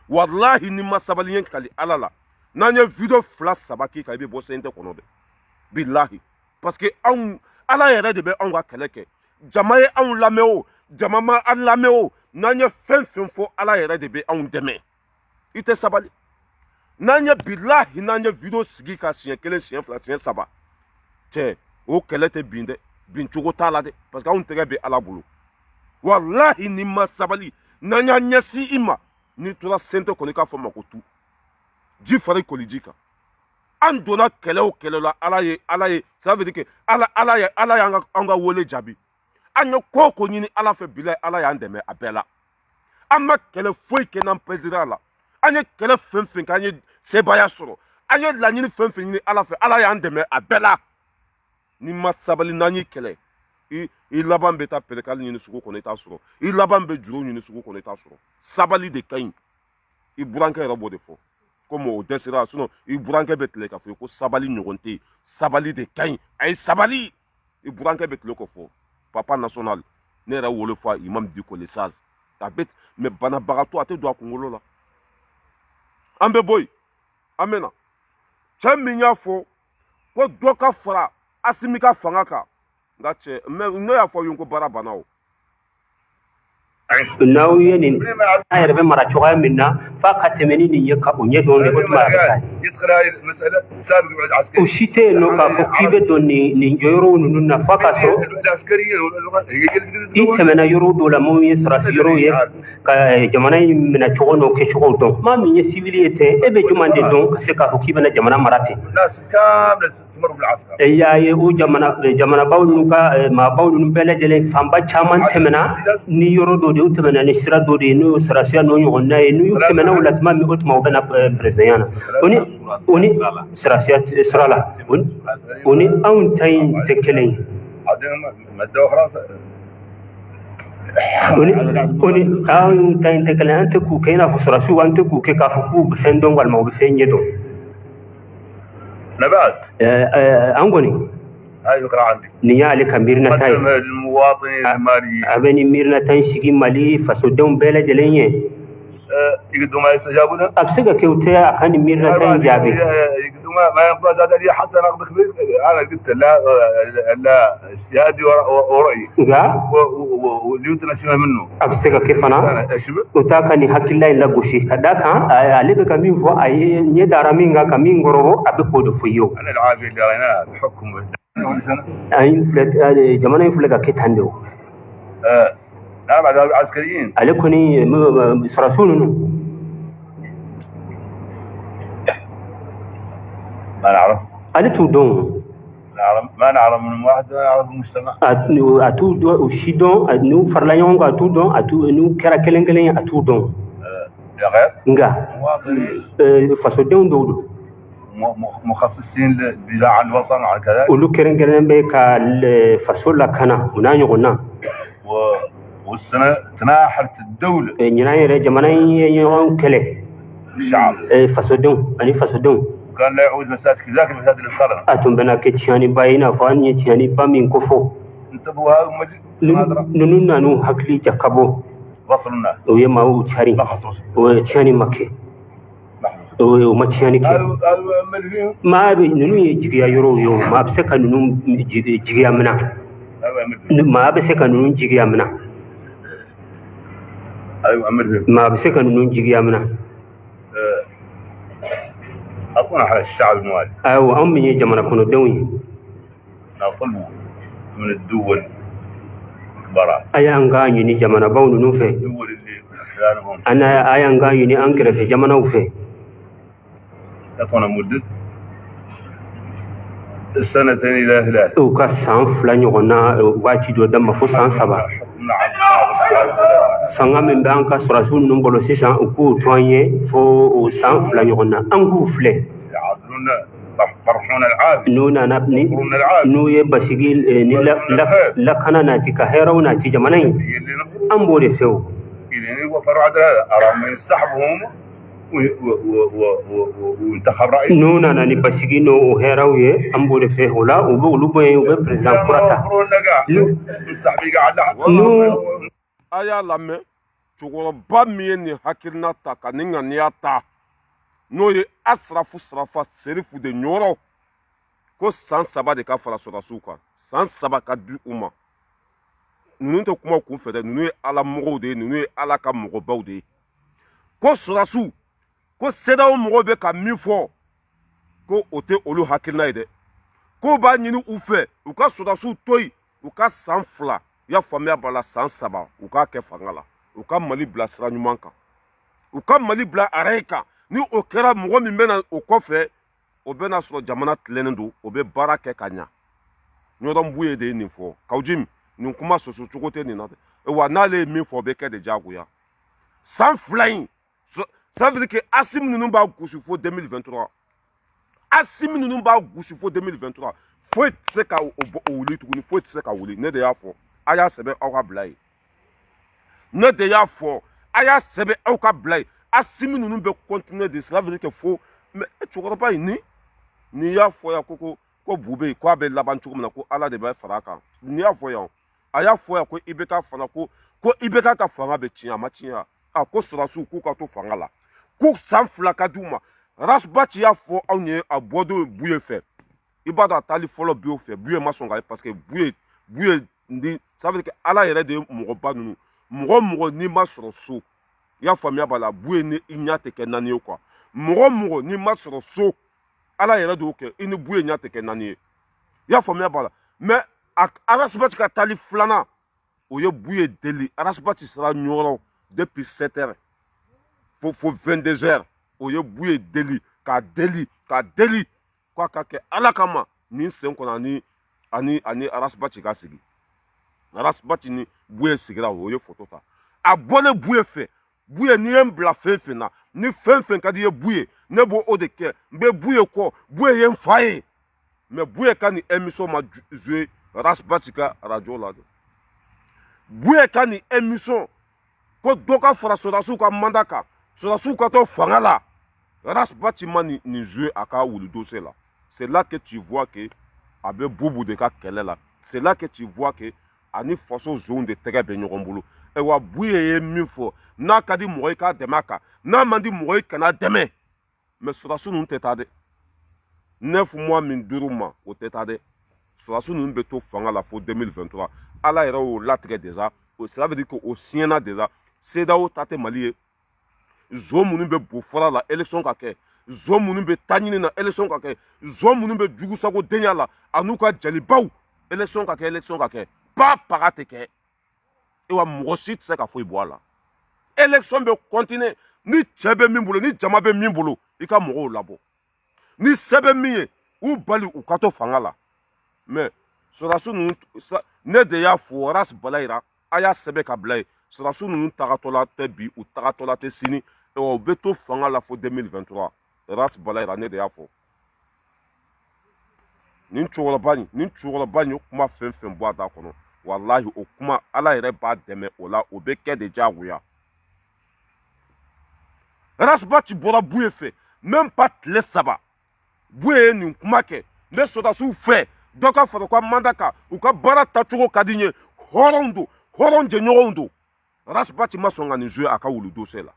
walahi n'i ma sabali ye kali ala la n'an ye video 2 3 k'i kan i bɛ bɔ CNT kɔnɔ dɛ bilahi parce que anw ala yɛrɛ de bɛ anw ka kɛlɛ kɛ jama ye anw lamɛn o jama ma an lamɛn o n'an ye fɛn fɛn fɔ ala yɛrɛ de bɛ anw dɛmɛ i tɛ sabali n'an ye bilahi n'an ye video sigi ka siɲɛ 1 siɲɛ 2 siɲɛ 3 cɛ o kɛlɛ tɛ bin dɛ bin cogo t'a la dɛ parce que anw tɛgɛ bɛ ala bolo walahi ni ma sabali n'an y'a ɲɛsin i ma n'i tora CNT kɔnɔ i k'a fɔ ma ko tu ji fara i koliji kan an donna kɛlɛ o kɛlɛ la ala ye ça veut dire que ala y'an ka wele jaabi an ye ko o ko ɲini ala fɛ bilahi ala y'an dɛmɛ a bɛɛ la an ma kɛlɛ foyi kɛ n'an pɛdira la an ye kɛlɛ fɛn fɛn kɛ an ye sebaya sɔrɔ an ye laɲini fɛn fɛn ɲini ala fɛ ala y'an dɛmɛ a bɛɛ la ni ma sabali n'an ye kɛlɛ i laban bɛ taa pɛrɛkali ɲini sugu kɔnɔ i t'a sɔrɔ i laban bɛ juru ɲini sugu kɔnɔ i t'a sɔrɔ sabali de ka ɲi i burankɛ yɛrɛ b'o de fɔ komi o dɛsɛra sinon i burankɛ bɛ tile k'a fɔ ko sabali ɲɔgɔn tɛ yen sabali de ka ɲi a ye sabali i burankɛ bɛ tile k'o fɔ papa national ne yɛrɛ wolo fa imam Diko le Saz a bɛ mais banabagatɔ a tɛ don a kunkolo la an bɛ bɔ yen an bɛ na cɛ min y'a fɔ ko dɔ ka fara Asimi ka fanga kan nka cɛ ne y'a fɔ yen ko baara banna o n'aw ye nin a yɛrɛ bɛ mara cogoya min na f'a ka tɛmɛ ni nin ye ka o ɲɛdɔn de ko tuma a bɛ taa o si tɛ yen nɔ k'a fɔ k'i bɛ don nin jɔyɔrɔw ninnu na f'a ka sɔrɔ i tɛmɛna yɔrɔ dɔw la minnu ye sarasi yɔrɔw ye ka jamana in minɛ cogo n'o kɛcogow dɔn maa min ye sivili ye ten e bɛ juma de dɔn ka se k'a fɔ k'i bɛna jamana mara ten e y'a ye o jamanabaw n'u ka maabaw ninnu bɛɛ lajɛlen fanba caman tɛmɛna ni yɔrɔ dɔ de u tɛmɛna ni sira dɔ de ye n'o ye sarasiya n'o ɲɔgɔnna ye n'u tɛmɛna o la tuma min o tuma u bɛna perezidanya na o ni sarasiya sira la o ni anw ta in tɛ kelen ye o ni anw ta in tɛ kelen an tɛ k'u kɛ i n'a fɔ sarasiw an tɛ k'u kɛ k'a fɔ k'u bɛ fɛn dɔn walima u bɛ fɛn ɲɛdɔn an kɔni nin y'ale ka miirinata ye a bɛ nin miirinata in sigi Mali fasodenw bɛɛ lajɛlen ye a bɛ se ka kɛ u tɛ a ka nin miirinata in jaabi ما ينفع زاد لي حتى ناخذك انا قلت لا اجتهادي ورأيي واللي انت نشوفه منه absega kefana utaka ni hakilla illa gushi kadaka alebe kamin fo ay nye daraminga kamin gorobo abe podo fuyo انا العافيه اللي رايناها بحكم ay flet jamana flega ketando انا بعد العسكريين alekoni sarasununu ما نعرف alitu don ما نعرف من واحد ما نعرف المجتمع atu do shidon anu farlayon ga atu don atu nu kera kelengelen atu don يا غير nga مواطنين faso don do مخصصين للدفاع عن الوطن وعن كذا ulu kerengelen be ka faso la kana munanyo gona والسنه تناحرت الدوله nyina yere jamana yon kele الشعب faso don ani faso don كان لا يعود مساجد كذاك المساجد اللي صارنا atum bena ke tiani bayina fani tiani bamin kofo انتبهوا هذا مجد nunu nanu hakli jakabo وصلوا الناس oye ma u chari لخصوا o tiani make o ma tiani ke هذا مليون ma be nunu ye jigiya yoro yo ma be se ka nunu jigiya mina هذا مليون ma be se ka nunu jigiya mina ايوه مليون ma be se ka nunu jigiya mina اكون على الشعب الموالي ayo an min ye jamana kono denw ye نطلب من الدول الكبرى aya an ka ɲini jamana baw nunu fɛ الدول اللي احيانهم ana aya an ka ɲini an kɛrɛfɛ jamanaw fɛ يكون مدة سنتين الى ثلاث u ka san 2 ɲɔgɔnna waati dɔ dama fo san 3 حكمنا على fanga min bɛ an ka sɔrɔsiw ninnu bolo sisan u k'o to an ye fo o san 2 ɲɔgɔnna an k'u filɛ يعادلون طرحون العافية n'u nana ni يقولون العافية n'u ye basigi ni lakana nati ka hɛrɛw nati jamana in هي اللي نقول an b'o de fɛ o اللي يوفروا عدل هذا أراهم ينسحبوا هم وينتخب رئيس n'u nana ni basigi n'o hɛrɛw ye an b'o de fɛ o la u bɛ olu bɔ yen u bɛ président kura ta المفروض نقع منسحبين قاعد لحد n'u a y'a lamɛn cɛkɔrɔba min ye nin hakilina ta ka nin ŋaniya ta n'o ye asrafu sarafa serifu de ɲɔrɔ ko san 3 de ka fara sɔrɔdasiw kan san 3 ka di u ma ninnu tɛ kuma kun fɛ dɛ ninnu ye ala mɔgɔw de ye ninnu ye ala ka mɔgɔbaw de ye ko sɔrɔdasiw ko CEDEAO mɔgɔw bɛ ka min fɔ ko o tɛ olu hakilina ye dɛ k'u b'a ɲini u fɛ u ka sɔrɔdasiw to yen u ka san 2 ya faamuya b'a la san 3 u k'a kɛ fanga la u ka Mali bila sira ɲuman kan u ka Mali bila arrêt kan ni o kɛra mɔgɔ min bɛna o kɔfɛ o bɛna sɔrɔ jamana tilennen don o bɛ baara kɛ ka ɲa ɲɔdɔnbuye de ye nin fɔ Kawujim nin kuma soso cogo tɛ nin na dɛ wa n'ale ye min fɔ o bɛ kɛ de diyagoya san 2 in ça veut dire que Assimi ninnu b'a gosi fo 2023 Assimi ninnu b'a gosi fo 2023 foyi tɛ se ka o wuli tuguni foyi tɛ se ka wuli ne de y'a fɔ a y'a sɛbɛn aw ka bila ye ne de y'a fɔ a y'a sɛbɛn aw ka bila ye Assimi ninnu bɛ continuer de cela veut dire que fo mais cɛkɔrɔba in ni y'a fɔ yan ko bu bɛ yen ko a bɛ laban cogo min na ko ala de bɛ fara a kan ni y'a fɔ yan a y'a fɔ yan ko IBK fana ko IBK ka fanga bɛ tiɲɛ a ma tiɲɛ a ko sɔrɔdasiw k'u ka to fanga la ko san 2 ka d'u ma Rasbach y'a fɔ anw ye a bɔdon Buye fɛ i b'a dɔn a taali fɔlɔ Buye fɛ Buye ma sɔn ka ye parce que Buye ni ça veut dire que ala yɛrɛ de ye mɔgɔba ninnu mɔgɔ n'i ma sɔrɔ so i y'a faamuya b'a la Buye ni i ɲɛ tɛ kɛ naani ye quoi mɔgɔ n'i ma sɔrɔ so ala yɛrɛ de y'o kɛ i ni Buye ɲɛ tɛ kɛ naani ye i y'a faamuya b'a la mais Rasbach ka taali 2nan o ye Buye deli Rasbach sera ɲɔgɔn depuis 7 heures fo 22 heures o ye Buye deli k'a deli k'a ka kɛ ala kama nin sen kɔnɔ ani Rasbach ka sigi Rasbach ni Buye sigira o ye photo ta a bɔlen Buye fɛ Buye n'i ye n bila fɛn fɛn na ni fɛn fɛn ka di ye Buye ne b'o o de kɛ n bɛ Buye kɔ Buye ye n fa ye mais Buye ka nin émission ma joué Rasbach ka radio la de Buye ka nin émission ko dɔ ka fara sɔrɔdasiw ka mandat kan sɔrɔdasiw ka to fanga la Rasbach ma nin joué a ka wuli dossier la c'est là que tu vois que a bɛ bubu de ka kɛlɛ la c'est là que tu vois que ani faso zonw de tɛgɛ bɛ ɲɔgɔn bolo wa Buye ye min fɔ n'a ka di mɔgɔ ye k'a dɛmɛ a kan n'a man di mɔgɔ ye kana dɛmɛ mais sɔrɔdasiw ninnu tɛ taa dɛ 9 mois min duuru ma o tɛ taa dɛ sɔrɔdasiw ninnu bɛ to fanga la fo 2023 ala yɛrɛ y'o latigɛ déjà cela veut dire que o siɲɛna déjà CEDEAO ta tɛ Mali ye zon minnu bɛ bo fɔra la élection ka kɛ zon minnu bɛ taa ɲini na élection ka kɛ zon minnu bɛ jugusago denya la a n'u ka jalibaw élection ka kɛ ba paga tɛ kɛ e wa mɔgɔ si tɛ se ka foyi bɔ a la élection bɛ continuer ni cɛ bɛ min bolo ni jama bɛ min bolo i ka mɔgɔw labɔ ni sɛ bɛ min ye u bali u ka to fanga la mais sɔrɔdasiw ninnu ne de y'a fɔ Ras Balayira a y'a sɛbɛn ka bila yen sɔrɔdasiw ninnu tagatɔla tɛ bi u tagatɔla tɛ sini u bɛ to fanga la fo 2023 Ras Balayira ne de y'a fɔ nin cɛkɔrɔba in kuma fɛn fɛn bɔ a da kɔnɔ walahi o kuma ala yɛrɛ b'a dɛmɛ o la o bɛ kɛ de diyagoya Ras Baci bɔra Buye fɛ même pas tile 3 Buye ye nin kuma kɛ n bɛ sɔrɔdasiw fɛ dɔ ka fara u ka mandat kan u ka baara tacogo ka di n ye hɔrɔnw don hɔrɔn jɛɲɔgɔnw don Ras Baci ma sɔn ka nin jouer a ka wulu dossier la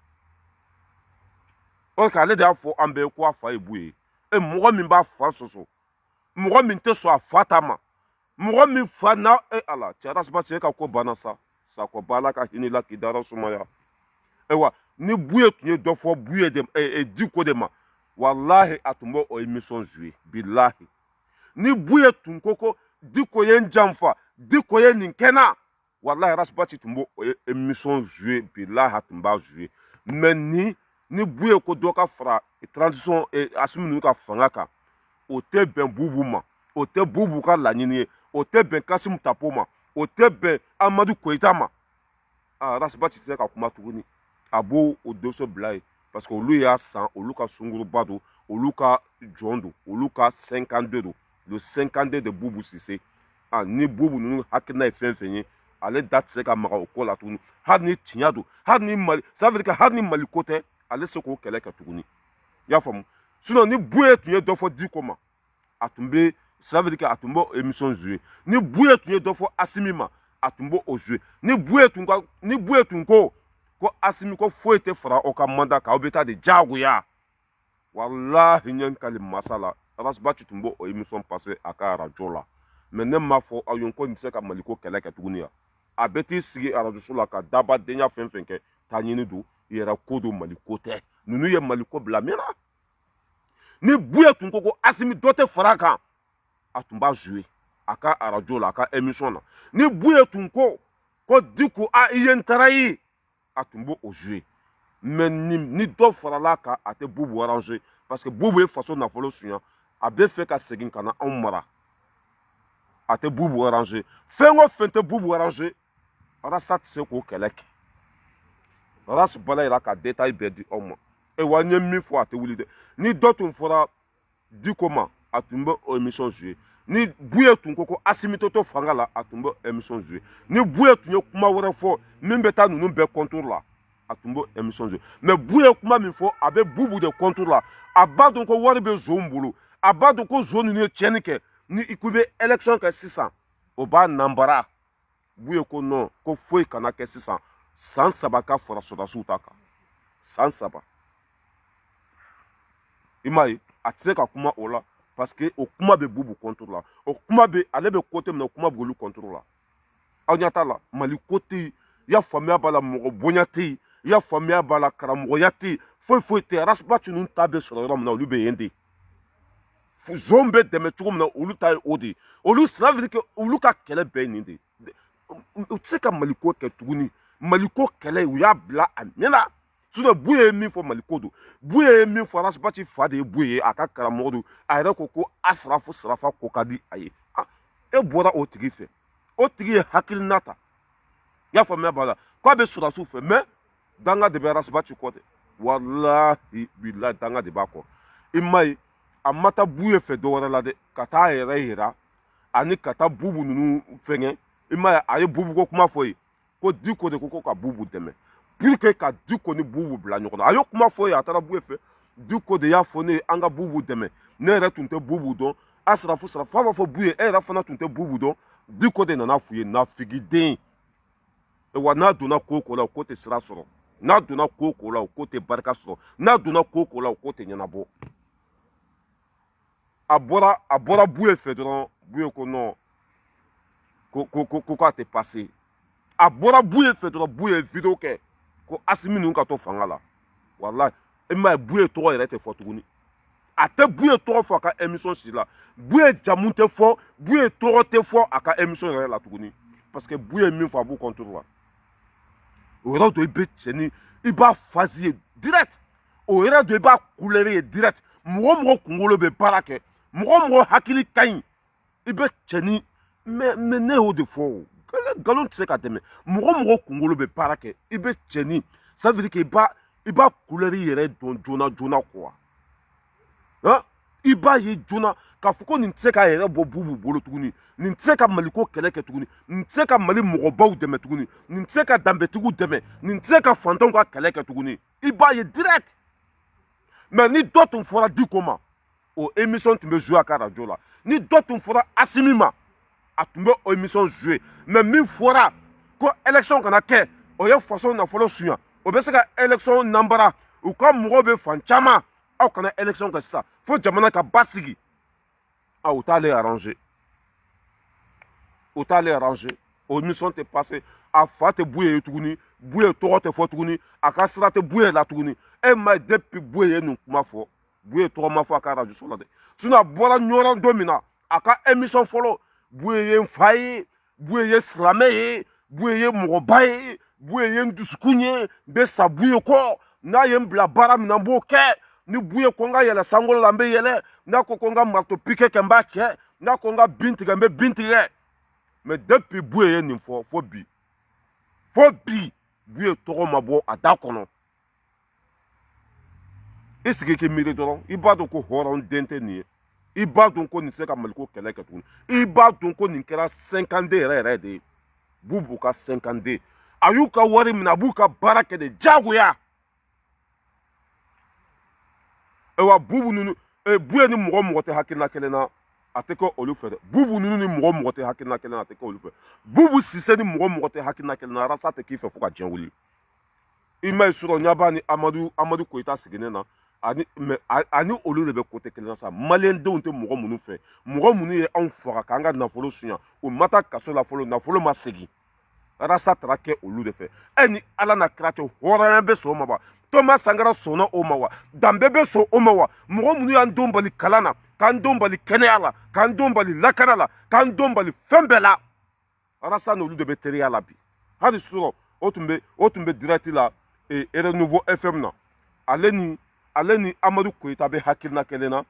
or que ale de y'a fɔ an bɛɛ ko a fa ye Buye ye mɔgɔ min b'a fa sɔsɔ mɔgɔ min tɛ sɔn a fa ta ma mɔgɔ min fa na ala cɛ Ras Baci e ka ko banna sa ko bala ka hinɛ la k'i dara sumaya wa ni Buye tun ye dɔ fɔ Buye de Diko de ma wallahi a tun b'o émission jouer billahi ni Buye tun ko Diko ye n janfa Diko ye nin kɛ n na wallahi Ras Baci tun b'o émission jouer billahi a tun b'a jouer mais ni Buye ko dɔ ka fara transition Assimi ninnu ka fanga kan o tɛ bɛn Bubu ma o tɛ Bubu ka laɲini ye o tɛ bɛn Kasimu Tapo ma o tɛ bɛn Amadu Koyita ma Ras Baci tɛ se ka kuma tuguni a b'o dossier bila yen parce que olu y'a san olu ka sunguruba don olu ka jɔn don olu ka 52 don le 52 de Bubu Sise ni Bubu ninnu hakilina ye fɛn fɛn ye ale da tɛ se ka maga o ko la tuguni hali ni tiɲɛ don hali ni Mali ça veut dire que hali ni Mali ko tɛ ale se k'o kɛlɛ kɛ tuguni i y'a faamu sinon ni Buye tun ye dɔ fɔ Diko ma a tun bɛ ça veut dire que a tun b'o émission jouer ni Buye tun ye dɔ fɔ Assimi ma a tun b'o jouer ni Buye tun ko Assimi ko foyi tɛ fara o ka mandat kan aw bɛ taa de diyagoya wallahi n ye n kali masa la Ras Baci tun b'o émission passer a ka radio la mais ne m'a fɔ aw ye ko nin tɛ se ka Mali ko kɛlɛ kɛ tuguni yan a bɛ t'i sigi radio so la ka dabadenya fɛn fɛn kɛ taa ɲini don i yɛrɛ ko don Mali ko tɛ ninnu ye Mali ko bila min na ni Buye tun ko Assimi dɔ tɛ fara a kan a tun b'a jouer a ka radio la a ka émission na ni Buye tun ko Diko i ye n taara ye a tun b'o jouer mais ni dɔ farala kan a tɛ Bubu arranger parce que Bubu ye faso nafolo suɲa a bɛ fɛ ka segin ka na anw mara a tɛ Bubu arranger fɛn o fɛn tɛ Bubu arranger Rasta tɛ se k'o kɛlɛ kɛ Ras Balayira ka détail bɛɛ di aw ma wa n ye min fɔ a tɛ wuli dɛ ni dɔ tun fɔra Diko ma a tun bɛ o émission jouer ni Buye tun ko Assimi to fanga la a tun bɛ émission jouer ni Buye tun ye kuma wɛrɛ fɔ min bɛ taa ninnu bɛɛ contour la a tun bɛ émission jouer mais Buye kuma min fɔ a bɛ Bubu de contour la a b'a dɔn ko wari bɛ zon bolo a b'a dɔn ko zon ninnu ye tiɲɛni kɛ ni i ko i bɛ élection kɛ sisan o b'a nanbara Buye ko non ko foyi kana kɛ sisan san 3 ka fara sɔrɔdasiw ta kan san 3 i m'a ye a tɛ se ka kuma o la parce que o kuma bɛ Bubu contour la o kuma bɛ ale bɛ côté min na o kuma b'olu contour la aw ɲɛ t'a la Mali ko tɛ yen i y'a faamuya b'a la mɔgɔ bonya tɛ yen i y'a faamuya b'a la karamɔgɔya tɛ yen foyi tɛ yen Ras Baci ninnu ta bɛ sɔrɔ yɔrɔ min na olu bɛ yen de zon bɛ dɛmɛ cogo min na olu ta ye o de ye olu cela veut dire que olu ka kɛlɛ bɛɛ ye nin de ye u tɛ se ka Mali ko kɛ tuguni Mali ko kɛlɛ u y'a bila a ɲɛ na sinon Buye ye min fɔ Mali ko don Buye ye min fɔ Ras Baci fa de ye Buye ye a ka karamɔgɔ don a yɛrɛ ko Asrafu Sarafa ko ka di a ye e bɔra o tigi fɛ o tigi ye hakilina ta i y'a faamuya b'a la k'a bɛ sɔrɔdasiw fɛ mais danga de bɛ Ras Baci kɔ dɛ wallahi billahi danga de b'a kɔ i m'a ye a ma taa Buye fɛ dɔ wɛrɛ la dɛ ka taa a yɛrɛ yira ani ka taa Bubu ninnu fɛngɛ i m'a ye a ye Bubu ko kuma fɔ ye ko Diko de ko ka Bubu dɛmɛ pour que ka Diko ni Bubu bila ɲɔgɔn na a y'o kuma fɔ ye a taara Buye fɛ Diko de y'a fɔ ne ye an ka Bubu dɛmɛ ne yɛrɛ tun tɛ Bubu dɔn Asrafu Sarafa b'a fɔ Buye e yɛrɛ fana tun tɛ Bubu dɔn Diko de nana f'u ye nafigiden wa n'a donna ko o ko la o ko tɛ sira sɔrɔ n'a donna ko o ko la o ko tɛ barika sɔrɔ n'a donna ko o ko la o ko tɛ ɲɛnabɔ a bɔra Bouye fɛ dɔrɔn Bouye ko non ko k'a tɛ passé a bɔra Bouye fɛ dɔrɔn Bouye ye vidéo kɛ ko Asimi ninnu ka to fanga la wallahi e m'a ye Bouye tɔgɔ yɛrɛ tɛ fɔ tuguni a tɛ Bouye tɔgɔ fɔ a ka émission si la Bouye jamu tɛ fɔ Bouye tɔgɔ tɛ fɔ a ka émission yɛrɛ la tuguni parce que Bouye ye min fɔ a b'u contre la o yɔrɔ dɔ i bɛ cɛ ni i b'a fazi ye direct o yɔrɔ dɔ i b'a couleur ye direct mɔgɔ o mɔgɔ kunkolo bɛ baara kɛ mɔgɔ o mɔgɔ hakili ka ɲi i bɛ cɛ ni mais ne y'o de fɔ o nkalon tɛ se ka tɛmɛ mɔgɔ o mɔgɔ kunkolo bɛ baara kɛ i bɛ cɛ ni ça veut dire que i b'a couleur yɛrɛ dɔn joona joona quoi hein i b'a ye joona k'a fɔ ko nin tɛ se k'a yɛrɛ bɔ Bubu bolo tuguni nin tɛ se ka Maliko kɛlɛ kɛ tuguni nin tɛ se ka Mali mɔgɔbaw dɛmɛ tuguni nin tɛ se ka danbetigiw dɛmɛ nin tɛ se ka fantanw ka kɛlɛ kɛ tuguni i b'a ye direct mais ni dɔ tun fɔra Diko ma o émission tun bɛ jouer a ka radio la ni dɔ tun fɔra Asimi ma a tun bɛ o émission jouer mais min fɔra ko élection kana kɛ o ye faso nafolo suɲa o bɛ se ka élection nanbara u ka mɔgɔw bɛ fan caman aw kana élection kɛ sisan fo jamana ka basigi u t'ale arranger o t'ale arranger o émission tɛ passer a fa tɛ Bouye ye tuguni Bouye tɔgɔ tɛ fɔ tuguni a ka sira tɛ Bouye la tuguni e ma ye depuis Bouye ye nin kuma fɔ Bouye tɔgɔ ma fɔ a ka radio so la dɛ sinon a bɔra ɲɔgɔn don min na a ka émission fɔlɔ Bouye ye n fa ye Bouye ye silamɛ ye Bouye ye mɔgɔba ye Bouye ye n dusukun ye n bɛ sa Bouye kɔ n'a ye n bila baara min na n b'o kɛ ni Bouye ko n ka yɛlɛ sankolo la n bɛ yɛlɛ n'a ko n ka marteau piqué kɛ n b'a kɛ n'a ko n ka bin tigɛ n bɛ bin tigɛ mais depuis Bouye ye nin fɔ fo bi Bouye tɔgɔ ma bɔ a da kɔnɔ i sigi k'i miiri dɔrɔn i b'a dɔn ko hɔrɔn den tɛ nin ye i b'a dɔn ko nin tɛ se ka Maliko kɛlɛ kɛ tuguni i b'a dɔn ko nin kɛra 50 yɛrɛ yɛrɛ de ye Bubu ka 50 a y'u ka wari minɛ a b'u ka baara kɛ de diyagoya ayiwa Bubu ninnu Bouye ni mɔgɔ mɔgɔ tɛ hakilina kelen na a tɛ kɛ olu fɛ dɛ Bubu ninnu ni mɔgɔ mɔgɔ tɛ hakilina kelen na a tɛ kɛ olu fɛ Bubu Sise ni mɔgɔ mɔgɔ tɛ hakilina kelen na Arasa tɛ k'i fɛ fo ka diɲɛ wuli i ma ye surɔ ɲaba ni Amadu Koyita sigilen na ani olu de bɛ côté kelen na sa maliyɛn denw tɛ mɔgɔ minnu fɛ mɔgɔ minnu ye anw faga k'an ka nafolo suɲa u ma taa kaso la fɔlɔ nafolo ma segin Arasa taara kɛ olu de fɛ ni Ala na kira cɛ hɔrɔnya bɛ sɔn o ma wa Thomas Sankara sɔnna o ma wa danbe bɛ sɔn o ma wa mɔgɔ minnu y'an denw bali kalan na k'an denw bali kɛnɛya la k'an denw bali lakana la k'an denw bali fɛn bɛɛ la Arasa n'olu de bɛ teriya la bi hali surɔ o tun bɛ direct la Renouveau FM na ale ni Amadu Koyita bɛ hakilina kelen na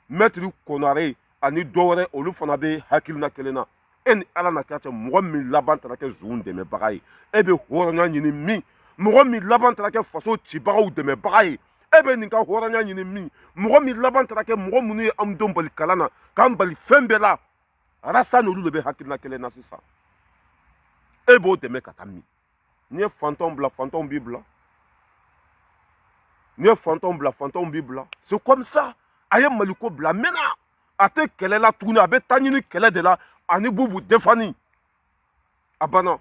Maître Konare ani dɔwɛrɛ olu fana bɛ hakilina kelen na ni Ala na kira cɛ mɔgɔ min laban taara kɛ zun dɛmɛbaga ye e bɛ hɔrɔnya ɲini min mɔgɔ min laban taara kɛ faso cibagaw dɛmɛbaga ye e bɛ nin ka hɔrɔnya ɲini min mɔgɔ min laban taara kɛ mɔgɔ minnu ye an denw bali kalan na k'an bali fɛn bɛɛ la Arasa n'olu de bɛ hakilina kelen na sisan e b'o dɛmɛ ka taa min n'i ye fantanw bila fantanw b'i bila n'i ye fantanw bila fantanw b'i bila c'est comme ça a ye Maliko bila maintenant a tɛ kɛlɛ la tuguni a bɛ taa ɲini kɛlɛ de la ani Bubu Defani a banna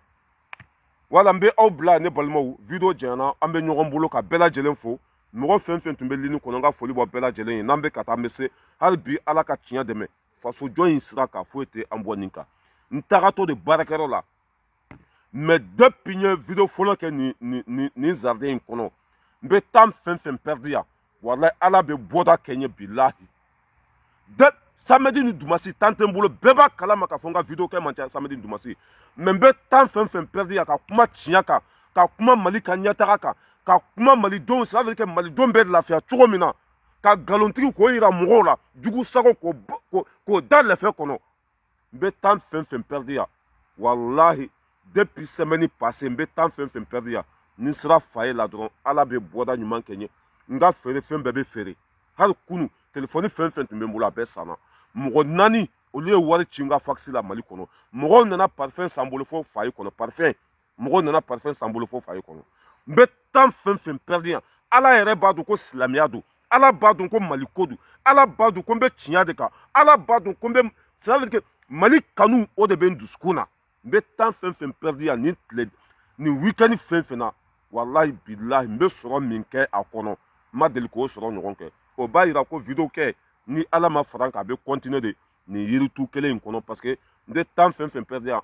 wala n bɛ aw bila ne balimaw video janyana an bɛ ɲɔgɔn bolo ka bɛɛ lajɛlen fo mɔgɔ fɛn fɛn tun bɛ ligne kɔnɔ n ka foli bɔ bɛɛ lajɛlen ye n'an bɛ ka taa an bɛ se hali bi Ala ka tiɲɛ dɛmɛ faso jɔn in sira kan foyi tɛ an bɔ nin kan n tagatɔ de baarakɛyɔrɔ la mais depuis n ye video fɔlɔ kɛ nin jardin in kɔnɔ n bɛ temps fɛn fɛn perdu yan walahi Ala bɛ bɔda kɛ n ye bilahi samedi ni dimanche temps tɛ n bolo bɛɛ b'a kalama k'a fɔ n ka video kɛ man ca samedi ni dimanche mais n bɛ temps fɛn fɛn perdu yan ka kuma tiɲɛ kan ka kuma Mali ka ɲɛtaga kan ka kuma malidenw ça veut dire que malidenw bɛ lafiya cogo min na ka nkalontigiw k'o yira mɔgɔw la jugu sago k'o da lɛfɛ kɔnɔ n bɛ temps fɛn fɛn perdu yan walahi depuis semaine passée n bɛ temps fɛn fɛn perdu yan ni sera fa ye la dɔrɔn Ala bɛ bɔda ɲuman kɛ n ye n ka feere fɛn bɛɛ bɛ feere hali kunu telefɔni fɛn fɛn tun bɛ n bolo a bɛɛ sanna mɔgɔ 4 olu ye wari ci n ka fax la Mali kɔnɔ mɔgɔw nana parfum san bolo fo fa ye kɔnɔ parfum mɔgɔw nana parfum san bolo fo fa ye kɔnɔ n bɛ temps fɛn fɛn perdu yan Ala yɛrɛ b'a dɔn ko silamɛya don Ala b'a dɔn ko Maliko don Ala b'a dɔn ko n bɛ tiɲɛ de kan Ala b'a dɔn ko n bɛ ça veut dire que Mali kanu o de bɛ n dusukun na n bɛ temps fɛn fɛn perdu yan ni weekend fɛn fɛn na walahi bilahi n bɛ sɔrɔ min kɛ a kɔnɔ n ma deli k'o sɔrɔ ɲɔgɔn kɛ o b'a yira ko video kɛ ni ala ma fara ka be continuer de ni yiritu kelen in kɔnɔ parce que n de temps fɛn fɛn perdre yan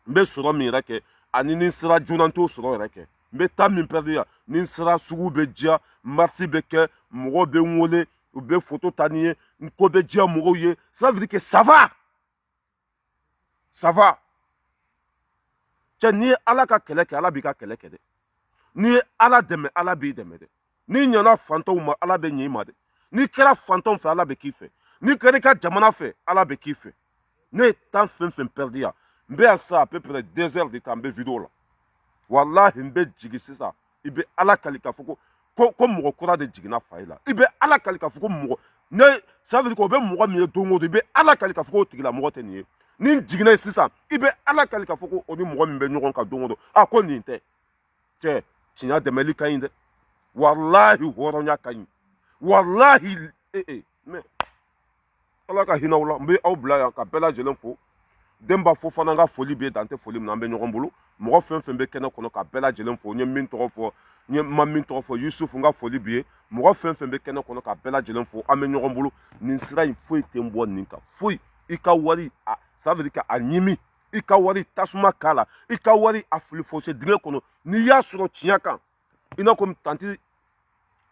n be sɔrɔ min yɛrɛ kɛ ani ni n sera joona n t'o sɔrɔ yɛrɛ kɛ n be temps min perdre yan ni n sera sugu bɛ diya marché bɛ kɛ mɔgɔw bɛ n wele u bɛ photo ta ni ye n ko bɛ diya mɔgɔw ye ça veut dire que ça va cɛ n'i ye ala ka kɛlɛ kɛ ala b'i ka kɛlɛ kɛ dɛ n'i ye ala dɛmɛ ala b'i dɛmɛ dɛ n'i ɲɛna fantanw ma ala bɛ ɲɛ i ma dɛ n'i kɛra fantanw fɛ ala bɛ k'i fɛ n'i kɛra i ka jamana fɛ ala bɛ k'i fɛ ne ye temps fɛn fɛn perdre yan n bɛ yan sisan à peu près 2 heures de temps n bɛ vidéo la walahi n bɛ jigin sisan i bɛ ala kali k'a fɔ ko mɔgɔ kura de jiginna fa i la i bɛ ala kali k'a fɔ ko mɔgɔ ne ça veut dire que o bɛ mɔgɔ min ye don o don i bɛ ala kali k'a fɔ k'o tigilamɔgɔ tɛ nin ye ni n jiginna ye sisan i bɛ ala kali k'a fɔ ko o ni mɔgɔ min bɛ ɲɔgɔn kan don o don a ko nin tɛ cɛ tiɲɛ dɛmɛli ka ɲi dɛ walahi hɔrɔnya ka ɲi walahi mais ala ka hinɛ aw la n bɛ aw bila yan ka bɛɛ lajɛlen fo denba fo fana n ka foli bɛ dan tɛ foli min na an bɛ ɲɔgɔn bolo mɔgɔ fɛn fɛn bɛ kɛnɛ kɔnɔ ka bɛɛ lajɛlen fo n ye min tɔgɔ fɔ n ye ma min tɔgɔ fɔ yusufu n ka foli b'i ye mɔgɔ fɛn fɛn bɛ kɛnɛ kɔnɔ ka bɛɛ lajɛlen fo an bɛ ɲɔgɔn bolo nin sira in foyi tɛ n bɔ nin kan foyi i ka wari ça veut dire que a ɲimi i ka wari tasuma k'a la i ka wari a fili fossé dingɛ kɔnɔ n'i y'a sɔrɔ tiɲɛ kan i n'a fɔ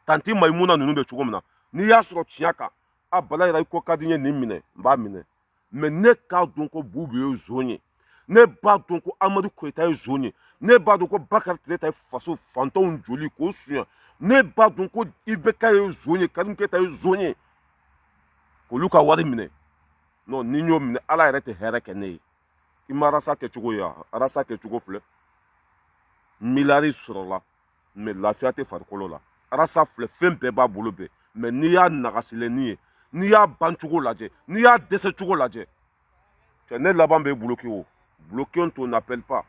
tanti mayimuna ninnu bɛ cogo min na n'i y'a sɔrɔ tiɲɛ kan a bala yɛrɛ i ko ka di n ye nin minɛ n b'a minɛ mais ne k'a dɔn ko bubu ye zon ye ne b'a dɔn ko amadu koyita ye zon ye ne b'a dɔn ko bakari tireta ye faso fantanw joli k'o suɲɛ ne b'a dɔn ko ibk ye zon ye karim keyita ye zon ye k'olu ka wari minɛ non ni n y'o minɛ ala yɛrɛ tɛ hɛrɛ kɛ ne ye i ma arasa kɛcogo ye arasa kɛcogo filɛ miliyari sɔrɔla mais lafiya tɛ farikolo la arasa filɛ fɛn bɛɛ b'a bolo bɛɛ mais n'i y'a nagasilenni ye n'i y'a bancogo lajɛ n'i y'a dɛsɛcogo lajɛ cɛ ne laban bɛ bloqué o bloqué on t'on appelle pas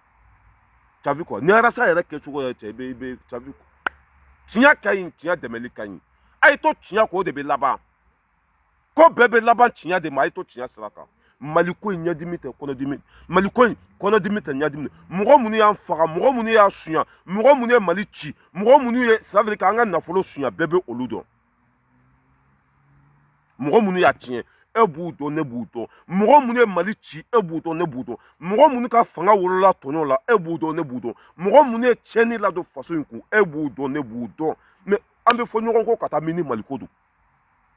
tu as vu quoi ni arasa yɛrɛ kɛcogo ye cɛ i bɛ tu as vu quoi tiɲɛ ka ɲi tiɲɛ dɛmɛli ka ɲi a ye to tiɲɛ kɔ o de bɛ laban ko bɛɛ bɛ laban tiɲɛ de ma a ye to tiɲɛ sira kan mali ko in ɲɛdimi tɛ kɔnɔdimi mali ko in kɔnɔdimi tɛ ɲɛdimi mɔgɔ minnu y'an faga mɔgɔ minnu y'a suɲɛ mɔgɔ minnu ye mali ci mɔgɔ minnu ye ça veut dire k'an ka nafolo suɲɛ bɛɛ bɛ olu dɔn mɔgɔ minnu y'a tiɲɛ e b'u dɔn ne b'u dɔn mɔgɔ minnu ye mali ci e b'u dɔn ne b'u dɔn mɔgɔ minnu ka fanga wolola tɔɲɔ la e b'u dɔn ne b'u dɔn mɔgɔ minnu ye tiɲɛni ladon faso in kun e b'u dɔn ne b'u dɔn mais an bɛ fɔ ɲɔgɔn kɔ ka taa min ni mali ko don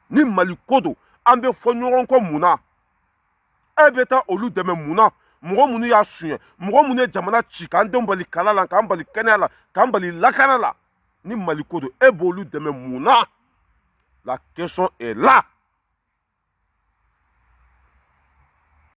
ni mali ko don an bɛ fɔ ɲɔgɔn kɔ mun na e bɛ taa olu dɛmɛ mun na mɔgɔ minnu y'a suɲɛ mɔgɔ minnu ye jamana ci k'an denw bali kalan la k'an bali kɛnɛya la k'an bali lakana la ni mali ko don e b'olu dɛmɛ mun na la question est là.